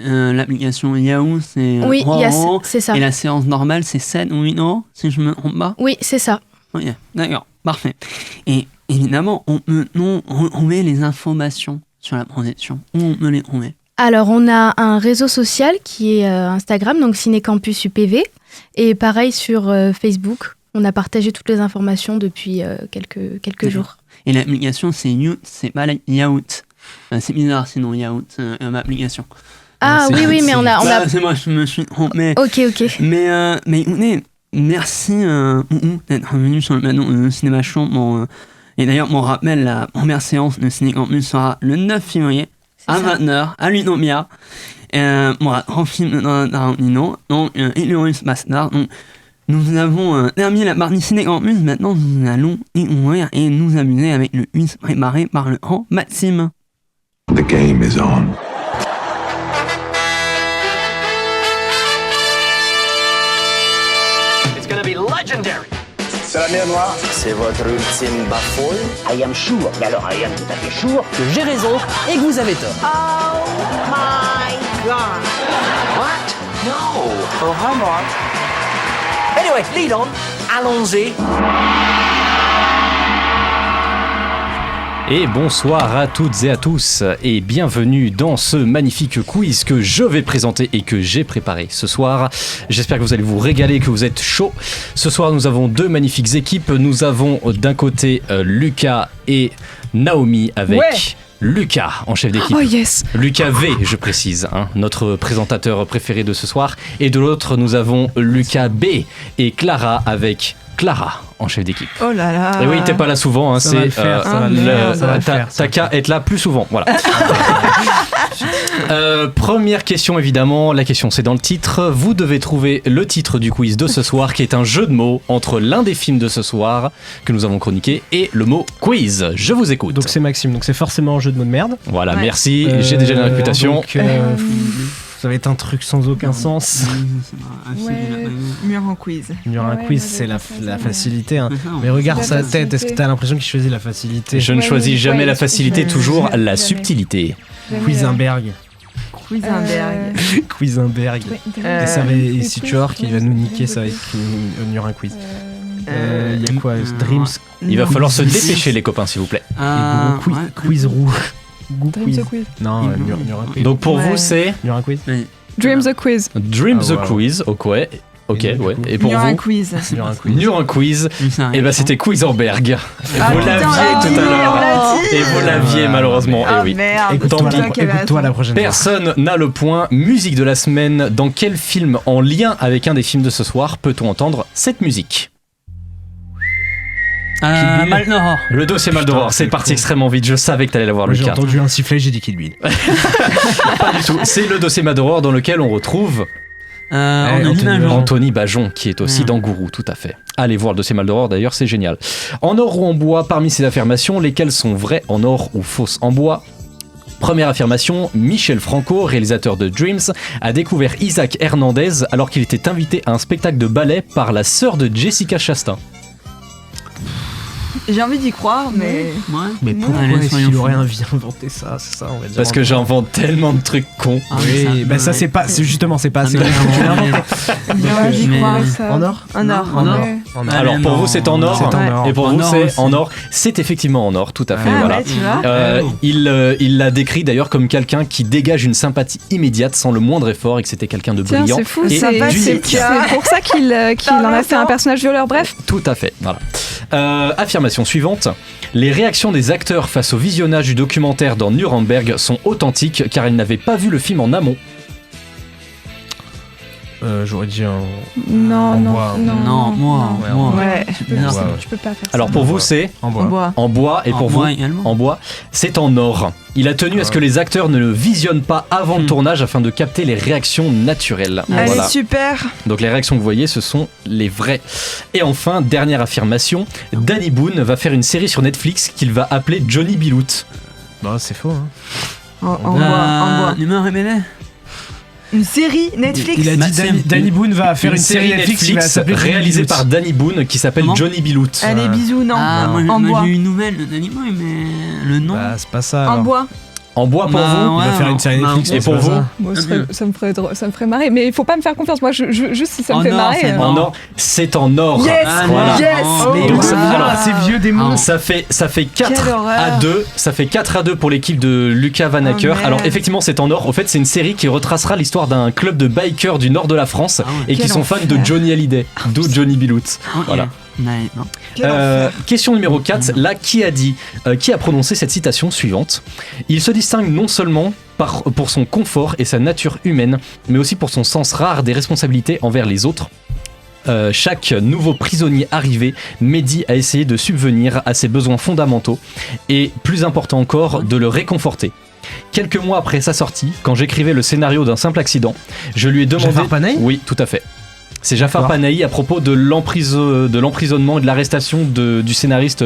l'application Yahoo c'est 3 euros c'est ça. Et la séance normale c'est 7 ou 8 euros si je ne me trompe pas. Oui, c'est ça. Oui, d'accord, parfait. Et évidemment, on peut trouver les informations sur la projection. Où on peut les trouver ? Alors, on a un réseau social qui est Instagram, donc Ciné Campus UPV. Et pareil sur Facebook, on a partagé toutes les informations depuis quelques jours. Et l'application, c'est pas la Yaourt. C'est bizarre, sinon Yaourt, l'application. Ah oui, mais on a... C'est moi, je me suis trompé. Ok. Mais écoutez, merci d'être venu sur le plateau Cinéma Champ. Et d'ailleurs, mon rappel, la première séance de Ciné Campus sera le 9 février. À 20h, à l'Utopia. En film de Tarantino, donc Inglourious Basterds. Nous avons terminé la partie Ciné Campus, maintenant nous allons y ouvrir et nous amuser avec le quiz préparé par le grand Maxime. The game is on. It's gonna be legendary. C'est la mer Noire. C'est votre ultime bafouille. I am sure, mais alors I am tout à fait sure que j'ai raison et que vous avez tort. Oh my God. What? No. Oh, hi, Mark. Anyway, lead on. Allons-y. Et bonsoir à toutes et à tous et bienvenue dans ce magnifique quiz que je vais présenter et que j'ai préparé ce soir. J'espère que vous allez vous régaler, que vous êtes chaud. Ce soir nous avons deux magnifiques équipes. Nous avons d'un côté Lucas et Naomi avec... Ouais. Lucas en chef d'équipe. Oh yes. Lucas V, je précise, notre présentateur préféré de ce soir. Et de l'autre, nous avons Lucas B et Clara avec Clara en chef d'équipe. Oh là là. Et oui, t'es pas là souvent, ça va le faire, ça va le faire. T'as qu'à être là plus souvent, voilà. Première question évidemment, la question c'est dans le titre. Vous devez trouver le titre du quiz de ce soir qui est un jeu de mots entre l'un des films de ce soir que nous avons chroniqué et le mot quiz. Je vous écoute. Donc c'est Maxime, donc c'est forcément un jeu de mots de merde. Voilà, merci, j'ai déjà une réputation. Donc, Ça va être un truc sans aucun sens. Mur en quiz. Mur un quiz, c'est la facilité. Hein. Mais regarde sa tête, est-ce que t'as l'impression qu'il choisit la facilité? Je ne choisis jamais la facilité, toujours la subtilité. Quizenberg. Quizenberg. Et ça va, et si tu vois qu'il va nous niquer, ça va être Mur un quiz. Il y a quoi? Dreams. Il va falloir se dépêcher, les copains, s'il vous plaît. Quiz rouge. Dream the Quiz. Non, Mur un quiz. Donc pour vous, c'est Mur un quiz. Dream the Quiz. Dream the Quiz, ok, ouais. Et pour Mur vous un quiz. Mur un quiz. Et bah c'était Quizenberg. Vous l'aviez tout à l'heure. Et vous l'aviez malheureusement. Et oui. Écoute-toi la prochaine fois. Personne n'a le point. Musique de la semaine. Dans quel film en lien avec un des films de ce soir peut-on entendre cette musique? Mal d'Aurore. Le dossier Mal d'Aurore, c'est parti extrêmement vite. Je savais que t'allais l'avoir, Lucas. J'ai entendu un sifflet, j'ai dit Kill Bill. Pas du tout. C'est le dossier Mal d'Aurore dans lequel on retrouve Anthony Bajon, qui est aussi dans Gourou, tout à fait. Allez voir le dossier Mal d'Aurore, d'ailleurs, c'est génial. En or ou en bois, parmi ces affirmations, lesquelles sont vraies en or ou fausses en bois? Première affirmation, Michel Franco, réalisateur de Dreams, a découvert Isaac Hernandez alors qu'il était invité à un spectacle de ballet par la sœur de Jessica Chastain. J'ai envie d'y croire, mais. Mais pourquoi est-ce qu'il aurait inventé ça? C'est ça, on va dire. Parce que j'invente tellement de trucs cons. Oui, bah ça c'est pas, c'est justement c'est pas assez. J'y crois. En or. En or. Alors pour vous c'est en or. Et pour vous c'est en or. C'est effectivement en or, tout à fait. Voilà. Il l'a décrit d'ailleurs comme quelqu'un qui dégage une sympathie immédiate sans le moindre effort et que c'était quelqu'un de brillant. C'est fou. Et C'est pour ça qu'il en a fait un personnage violeur. Bref. Tout à fait. Voilà. Affirmation suivante. Les réactions des acteurs face au visionnage du documentaire dans Nuremberg sont authentiques car ils n'avaient pas vu le film en amont. J'aurais dit un. Non, moi. Ouais. Tu peux pas faire ça. Alors pour vous c'est en bois. En bois et pour vous également. en bois, c'est en or. Il a tenu à ce que les acteurs ne le visionnent pas avant le tournage afin de capter les réactions naturelles. Allez, super. Donc les réactions que vous voyez, ce sont les vraies. Et enfin, dernière affirmation, Danny Boone va faire une série sur Netflix qu'il va appeler Johnny B. Loot. Bah c'est faux. En bois. L'humeur est mêlée. Une série Netflix. Il a dit Danny Boone va faire une série Netflix qui va s'appeler réalisée par Danny Boone qui s'appelle Johnny B. Loot. Allez, bisous, non. Moi j'ai eu une nouvelle de Danny Boone, mais le nom. Bah c'est pas ça. En bois. En bois pour vous. Il va faire une série Netflix. Et pour vous? Moi, ça me ferait marrer. Mais il faut pas me faire confiance. Moi, juste si ça me fait marrer. En or, c'est en or. Yes, voilà. yes. Donc, alors, c'est vieux démon. Ça fait 4-2. Ça fait 4-2 pour l'équipe de Lucas Van Acker. Alors effectivement, c'est en or. Au fait, c'est une série qui retracera l'histoire d'un club de bikers du nord de la France et qui sont fans de Johnny Hallyday, d'où Johnny B. Loot. Voilà. Question numéro 4. Là, qui a prononcé cette citation suivante? Il se distingue non seulement pour son confort et sa nature humaine, mais aussi pour son sens rare des responsabilités envers les autres. Chaque nouveau prisonnier arrivé, Mehdi a essayé de subvenir à ses besoins fondamentaux et, plus important encore, de le réconforter. Quelques mois après sa sortie, quand j'écrivais le scénario d'un simple accident, je lui ai demandé... Jafar Panahi ? Oui, tout à fait. C'est Jafar Panahi à propos de l'emprisonnement et de l'arrestation du scénariste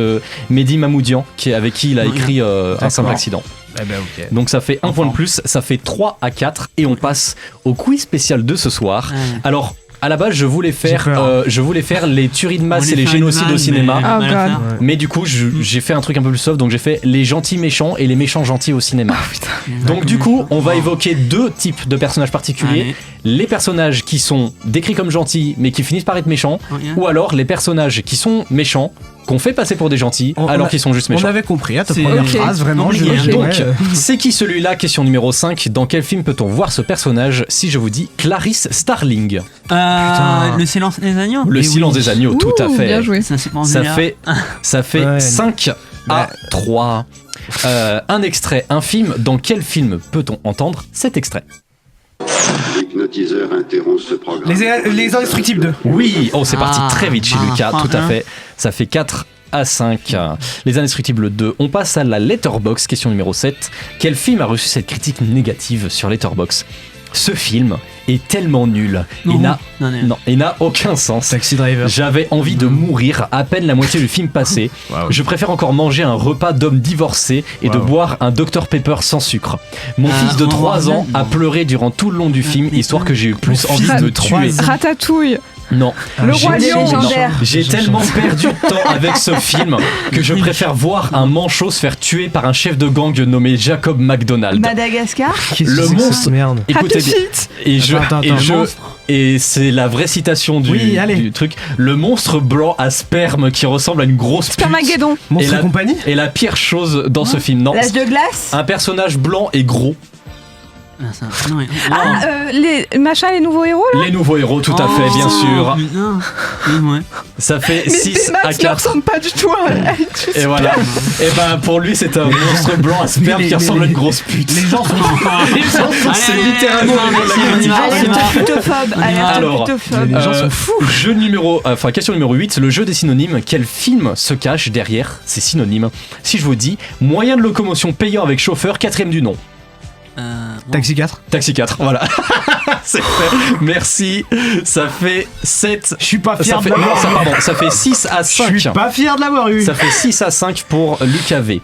Mehdi Mahmoudian, avec qui il a écrit Un simple accident. Okay. Donc ça fait un point de plus, ça fait 3-4 et on passe au quiz spécial de ce soir. Alors à la base je voulais faire les tueries de masse et les génocides au cinéma, mais du coup j'ai fait un truc un peu plus soft, donc j'ai fait les gentils méchants et les méchants gentils au cinéma. Donc du coup on va évoquer deux types de personnages particuliers. Les personnages qui sont décrits comme gentils mais qui finissent par être méchants, ou alors les personnages qui sont méchants qu'on fait passer pour des gentils alors qu'ils sont juste méchants. On avait compris à ta première phrase, vraiment. Donc, c'est qui celui-là? Question numéro 5. Dans quel film peut-on voir ce personnage si je vous dis Clarice Starling? Le silence des agneaux. Le silence des agneaux, tout à fait. Bien joué. Ça fait 5 à 3. Un extrait, un film. Dans quel film peut-on entendre cet extrait? L'hypnotiseur interrompt ce programme. Les Indestructibles 2. Oui, c'est parti très vite chez Lucas, tout à fait. Ça fait 4 à 5. Les Indestructibles 2. On passe à la Letterboxd, question numéro 7. Quel film a reçu cette critique négative sur Letterboxd? Ce film est tellement nul et n'a aucun sens. Taxi Driver. J'avais envie de mourir à peine la moitié du film passé. Wow. Je préfère encore manger un repas d'homme divorcé et de boire un Dr Pepper sans sucre. Mon fils de 3 ans a pleuré durant tout le long du film, histoire que j'ai eu plus envie de tuer. Ratatouille. Non. Le Roi Lion. J'ai tellement perdu de temps avec ce film que je préfère voir un manchot se faire tuer par un chef de gang nommé Jacob McDonald. Madagascar. Le monstre. Merde. Écoutez bien. Et c'est la vraie citation du truc. Le monstre blanc à sperme qui ressemble à une grosse pute. Spermageddon. Monstre compagnie. Et la pire chose dans ce film, non. L'âge de glace. Un personnage blanc et gros. Les machins, les nouveaux héros là. Les nouveaux héros, tout à fait, bien sûr. Ça fait mais 6 à 4. Ne ressemble pas du tout à Et voilà. Et ben pour lui, c'est un monstre blanc à sperme qui ressemble à une grosse pute. Les gens sont c'est littéralement Alors, les gens sont fous. Question numéro 8. Le jeu des synonymes. Quel film se cache derrière ces synonymes? Si je vous dis moyen de locomotion payant avec chauffeur, 4ème du nom. Taxi 4. Taxi 4, voilà. C'est fait. Merci. Ça fait 7. Je suis pas fier de l'avoir eu. Ça fait 6 à 5. Je suis pas fier de l'avoir eu. Ça fait 6 à 5 pour Lucas V.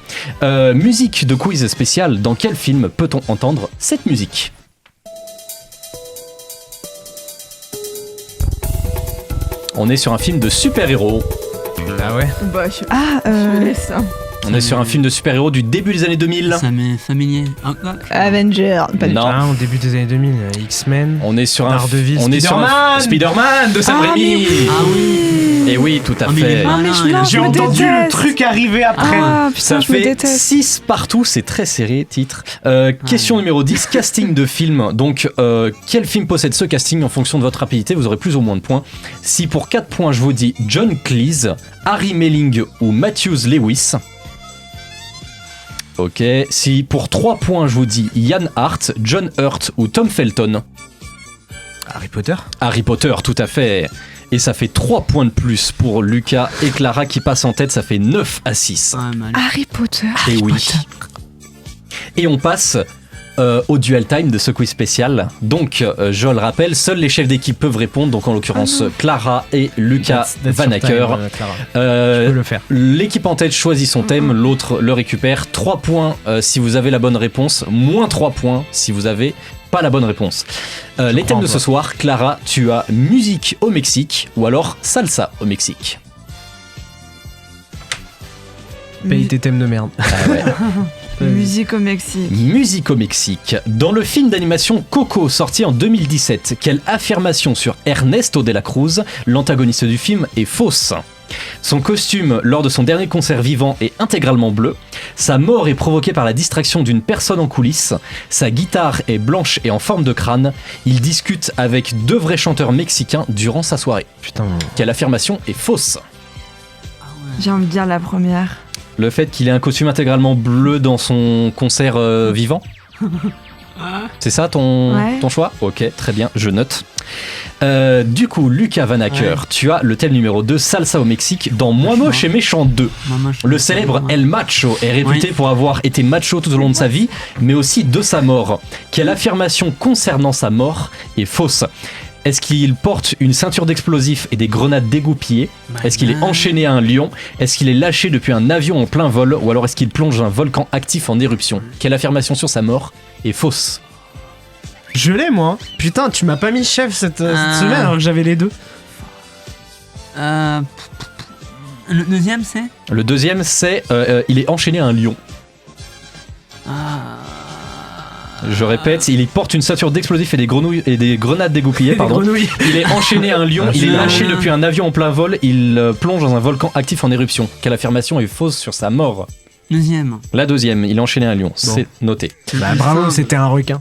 Musique de quiz spécial. Dans quel film peut-on entendre cette musique? On est sur un film de super-héros. Ah ouais. Je laisse ça. On est sur un film de super-héros du début des années 2000. Ça m'est familier. Avenger. Non, au début des années 2000, X-Men. On est sur Daredevil, on est sur un Spider-Man de Sam Raimi. Ah oui. Et oui, tout à fait. J'ai entendu le truc arriver après. Ça fait 6 partout, c'est très serré, titre. Question numéro 10, casting de film. Donc, quel film possède ce casting? En fonction de votre rapidité, vous aurez plus ou moins de points. Si pour 4 points, je vous dis John Cleese, Harry Melling ou Matthews Lewis. Ok, si pour 3 points, je vous dis Ian Hart, John Hurt ou Tom Felton. Harry Potter. Harry Potter, tout à fait. Et ça fait 3 points de plus pour Lucas et Clara qui passent en tête, ça fait 9 à 6. Harry Potter. Et oui. Et on passe au dual time de ce quiz spécial. Donc, je le rappelle, seuls les chefs d'équipe peuvent répondre. Donc, en l'occurrence, Clara et Lucas Vanacker. Je peux le faire. L'équipe en tête choisit son thème, l'autre le récupère. 3 points si vous avez la bonne réponse, moins 3 points si vous avez pas la bonne réponse. Les thèmes de ce soir, Clara, tu as musique au Mexique ou alors salsa au Mexique. Paye tes thèmes de merde. Ah ouais. Musique au Mexique. Musique au Mexique. Dans le film d'animation Coco, sorti en 2017, quelle affirmation sur Ernesto de la Cruz, l'antagoniste du film, est fausse? Son costume lors de son dernier concert vivant est intégralement bleu. Sa mort est provoquée par la distraction d'une personne en coulisses. Sa guitare est blanche et en forme de crâne. Il discute avec 2 vrais chanteurs mexicains durant sa soirée. Putain. Quelle affirmation est fausse? J'ai envie de dire la première. Le fait qu'il ait un costume intégralement bleu dans son concert vivant? C'est ça ton choix? Ok, très bien, je note. Du coup, Lucas Vanacker, tu as le thème numéro 2, salsa au Mexique, dans Moi Moche et Méchant 2. Le célèbre El Macho est réputé pour avoir été macho tout au long de sa vie, mais aussi de sa mort. Quelle affirmation concernant sa mort est fausse? Est-ce qu'il porte une ceinture d'explosifs et des grenades dégoupillées? Est-ce qu'il est enchaîné à un lion? Est-ce qu'il est lâché depuis un avion en plein vol? Ou alors est-ce qu'il plonge un volcan actif en éruption? Quelle affirmation sur sa mort est fausse? Je l'ai moi. Putain, tu m'as pas mis chef cette semaine alors que j'avais les deux. Le deuxième c'est? Le deuxième c'est il est enchaîné à un lion. Je répète, il porte une ceinture d'explosifs et des grenades dégoupillées. Pardon. Il est enchaîné à un lion, il est lâché depuis un avion en plein vol, il plonge dans un volcan actif en éruption. Quelle affirmation est fausse sur sa mort? Deuxième. La deuxième, il est enchaîné à un lion, c'est noté. Bah bravo, c'était un requin.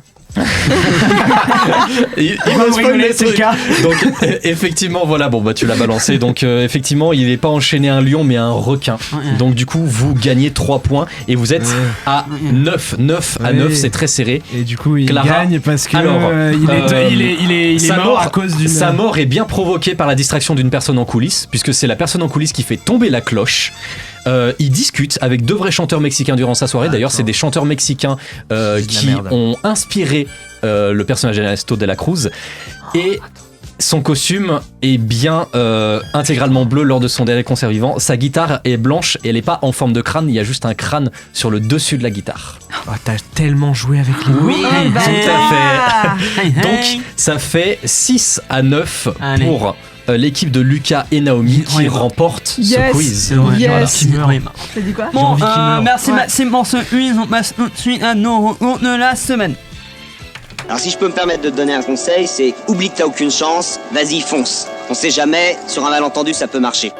il va spoiler, c'est le cas. Donc effectivement voilà, bon bah tu l'as balancé. Donc effectivement il est pas enchaîné à un lion mais à un requin. Donc du coup vous gagnez 3 points et vous êtes à 9 à 9, c'est très serré. Et du coup il Clara gagne parce que il est mort à cause d'une... Sa mort est bien provoquée par la distraction d'une personne en coulisses, puisque c'est la personne en coulisses qui fait tomber la cloche. Il discute avec 2 vrais chanteurs mexicains durant sa soirée. D'ailleurs, c'est des chanteurs mexicains qui ont inspiré le personnage d'Ernesto de la Cruz. Et son costume est bien intégralement bleu lors de son dernier concert vivant. Sa guitare est blanche et elle n'est pas en forme de crâne. Il y a juste un crâne sur le dessus de la guitare. Oh, t'as tellement joué avec les mots. Oui, tout à fait. Donc, ça fait 6-9 pour l'équipe de Lucas et Naomi qui remporte ce quiz. T'as dit quoi? Bon, merci Maxime pour ce quiz. On passe tout de suite à nos rencontres de la semaine. Alors si je peux me permettre de te donner un conseil, c'est oublie que t'as aucune chance, vas-y fonce. On sait jamais, sur un malentendu ça peut marcher.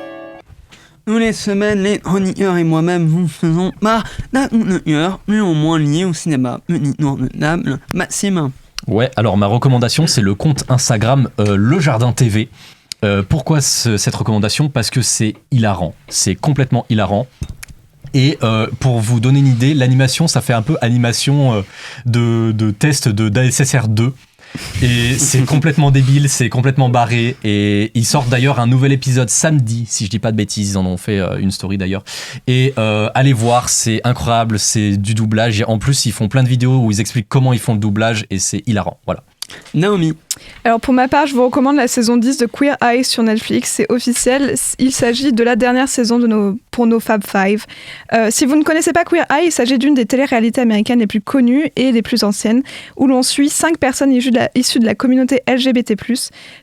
Tous les semaines, les chroniqueurs et moi-même vous faisons part d'un chroniqueur, plus ou moins lié au cinéma. Petit tour de table, Maxime. Ouais, alors ma recommandation c'est le compte Instagram Le Jardin TV. Pourquoi cette recommandation? Parce que c'est hilarant, c'est complètement hilarant. Et pour vous donner une idée, l'animation, ça fait un peu animation de test d'ASSR 2. Et c'est complètement débile, c'est complètement barré. Et ils sortent d'ailleurs un nouvel épisode samedi, si je dis pas de bêtises. Ils en ont fait une story d'ailleurs. Et allez voir, c'est incroyable, c'est du doublage. Et en plus, ils font plein de vidéos où ils expliquent comment ils font le doublage et c'est hilarant. Voilà. Naomi. Alors pour ma part, je vous recommande la saison 10 de Queer Eye sur Netflix, c'est officiel, il s'agit de la dernière saison pour nos Fab Five. Si vous ne connaissez pas Queer Eye, il s'agit d'une des téléréalités américaines les plus connues et les plus anciennes, où l'on suit 5 personnes issues de la communauté LGBT+,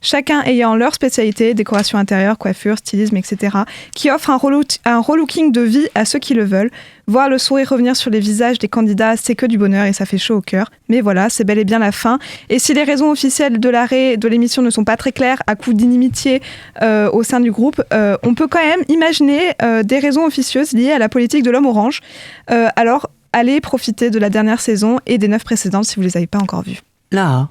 chacun ayant leur spécialité, décoration intérieure, coiffure, stylisme, etc., qui offrent un relooking de vie à ceux qui le veulent. Voir le sourire revenir sur les visages des candidats, c'est que du bonheur et ça fait chaud au cœur. Mais voilà, c'est bel et bien la fin. Et si les raisons officielles de l'arrêt de l'émission ne sont pas très claires, à coup d'inimitié au sein du groupe, on peut quand même imaginer des raisons officieuses liées à la politique de l'homme orange. Alors, allez profiter de la dernière saison et des 9 précédentes si vous ne les avez pas encore vues. Là.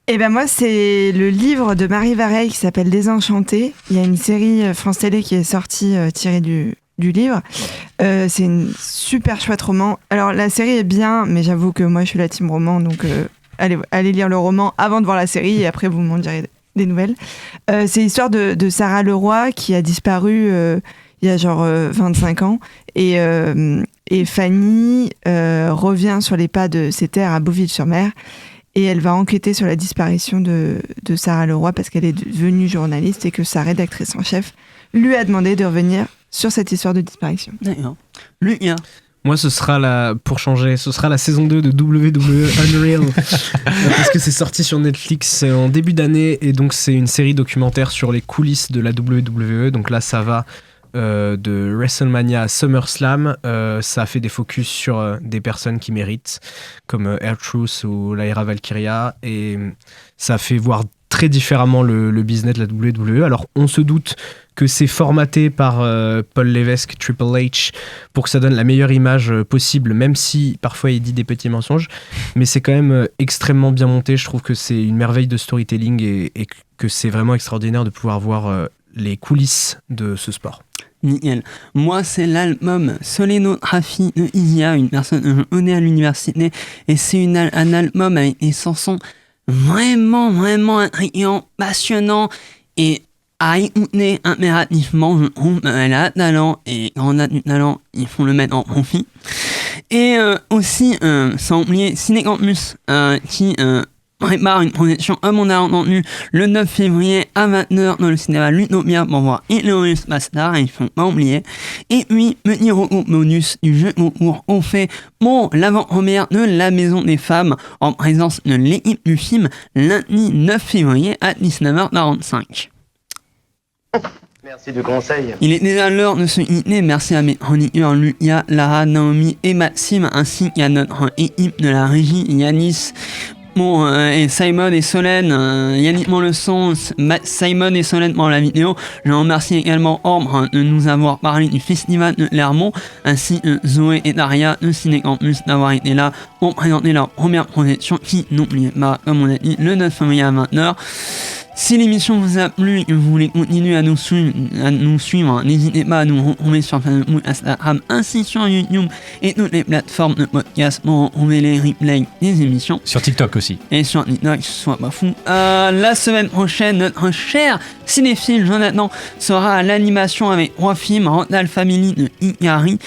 Eh ben moi, c'est le livre de Marie Vareille qui s'appelle Désenchanté. Il y a une série France Télé qui est sortie tirée du livre. C'est une super chouette roman. Alors la série est bien, mais j'avoue que moi je suis la team roman, donc allez lire le roman avant de voir la série et après vous m'en direz des nouvelles. C'est l'histoire de Sarah Leroy qui a disparu il y a genre 25 ans et Fanny revient sur les pas de ses terres à Beauville-sur-Mer et elle va enquêter sur la disparition de Sarah Leroy parce qu'elle est devenue journaliste et que sa rédactrice en chef lui a demandé de revenir sur cette histoire de disparition. D'accord. Lucas. Moi, ce sera la saison 2 de WWE Unreal. Parce que c'est sorti sur Netflix en début d'année. Et donc, c'est une série documentaire sur les coulisses de la WWE. Donc là, ça va de WrestleMania à SummerSlam. Ça a fait des focus sur des personnes qui méritent, comme R-Truth ou Lyra Valkyria. Et ça a fait voir très différemment le business de la WWE. Alors, on se doute que c'est formaté par Paul Levesque, Triple H, pour que ça donne la meilleure image possible, même si parfois il dit des petits mensonges. Mais c'est quand même extrêmement bien monté. Je trouve que c'est une merveille de storytelling et que c'est vraiment extraordinaire de pouvoir voir les coulisses de ce sport. Nickel. Moi, c'est l'album Solénographie de Isia, une personne que je connais à l'université. Et c'est un album avec des chansons vraiment intriguants, passionnants et à écouter impérativement. Je trouve qu'elle a talent et quand on a du talent, il faut le mettre en profit. Et aussi, sans oublier Ciné-Campus qui prépare une projection, comme on a entendu, le 9 février à 20h dans le cinéma L'Utopia pour voir Inglourious Basterds, il faut pas oublier. Et puis, petit recours bonus du jeu concours qu'on fait pour l'avant-première de La Maison des Femmes en présence de l'équipe du film lundi 9 février à 19h45. Merci du conseil. Il est déjà l'heure de se quitter. Merci à mes chroniqueurs Lucas, Lara, Naomi et Maxime, ainsi qu'à notre équipe de la régie Yanis. Et Simon et Solène, Yannick pour le son, Simon et Solène pour la vidéo. Je remercie également Orbre de nous avoir parlé du festival de Clermont, ainsi que Zoé et Daria de Ciné-Campus d'avoir été là pour présenter leur première projection qui, n'oubliez pas, comme on a dit, le 9 février à 20h. Si l'émission vous a plu et que vous voulez continuer à nous suivre, n'hésitez pas à nous retrouver sur Facebook, Instagram, ainsi sur YouTube et toutes les plateformes de podcast pour retrouver les replays des émissions. Sur TikTok aussi. Et sur TikTok, soit pas fou. La semaine prochaine, notre cher cinéphile Jonathan sera à l'animation avec 3 films: Rental Family de Ikari,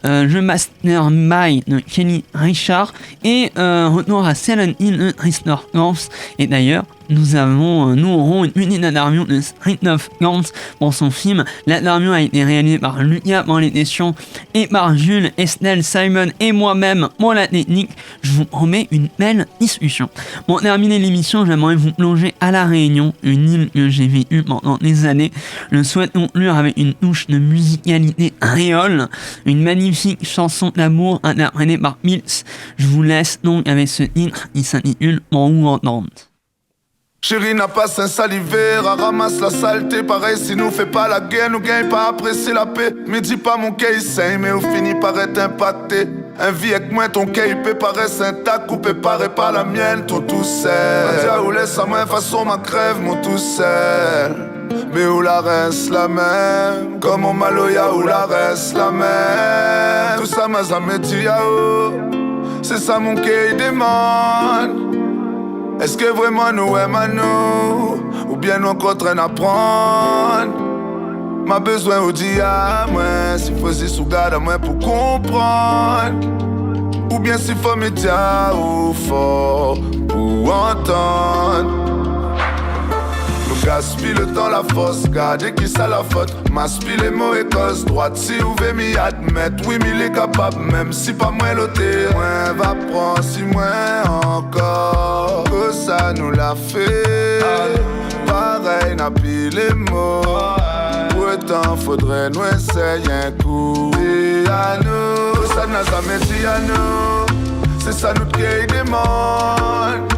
The Mastermind de Kenny Richard et retour à Silent Hill de Tristan Gans. Et d'ailleurs, nous aurons une petite interview de Street of Gans pour son film. L'interview a été réalisée par Lucas Molétation et par Jules, Estelle, Simon et moi-même pour la technique. Je vous promets une belle discussion. Pour terminer l'émission, j'aimerais vous plonger à La Réunion, une île que j'ai vécue pendant des années. Je souhaite conclure avec une touche de musicalité créole, une magnifique chanson d'amour interprétée par Mills. Je vous laisse donc avec ce titre qui s'intitule Pour vous entendre. Chérie n'a pas saliver, ramasse la saleté. Pareil, si nous fait pas la guerre, nous gagne pas apprécier la paix. Me dis pas mon case sain, mais au fini par être impacté. Un vie avec moi, ton caïpé paraît intact, coupé paré par la mienne, tout seul. Dia ou laisse à moi, façon ma crève, mon tout seul. Mais où la reste la même, comme mon maloya, où la reste la même. Tout ça m'a jamais dit yao, c'est ça mon caï demande. Est-ce que vraiment nous aimons nous, ou bien nous encore train d'apprendre? M'a besoin au dia, moi, s'il faut si sous garde à moi pour comprendre. Ou bien s'il faut me dire ou fort pour entendre. Nous gaspille le temps, la force, garder qui ça la faute. M'aspire les mots et cause, droite si vous voulez m'y admettre. Oui, mais il est capable, même si pas moi l'ôter. Moi va prendre si moi encore. Que ça nous l'a fait. Pareil, n'a plus les mots. Pourtant, faudrait nous essayer un coup. Et à nous, ça n'a jamais dit à nous. C'est ça notre qui demande.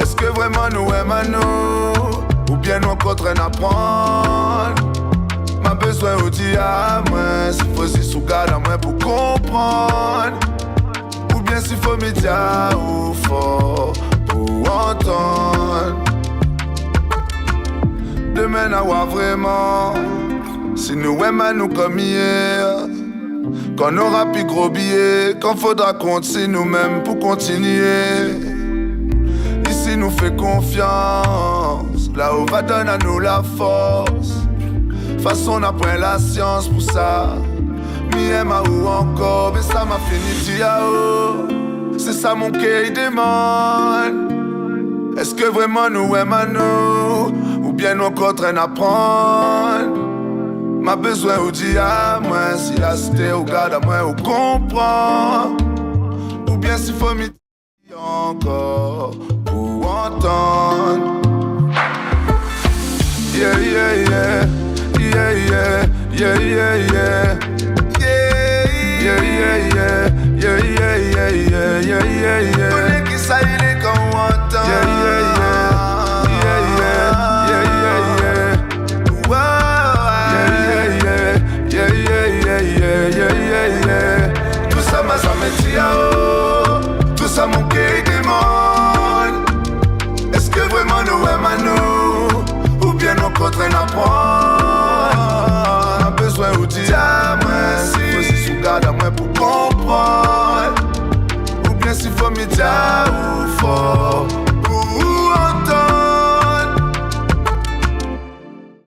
Est-ce que vraiment nous aimons nous, ou bien nous encore train d'apprendre? M'a besoin au dia, moi, s'il faut si sous garde à moi pour comprendre. Ou bien s'il faut me dire ou fort pour entendre. Demain à voir vraiment, si nous aimons nous comme hier. Qu'on aura plus gros billets, qu'on faudra compter nous-mêmes pour continuer. Ici nous fait confiance, là où va donner à nous la force. Façon on apprend la science pour ça. Mi aime ou encore, mais ça m'a fini tiao. C'est ça mon cœur demande. Est-ce que vraiment nous aimons nous, ou bien nous encore train d'apprendre? M'a besoin ou dit à moi, si la cité ou garde à moi ou comprend. Ou bien s'il faut m'y dire encore pour entendre. Yeah, yeah, yeah, yeah, yeah, yeah, yeah, yeah.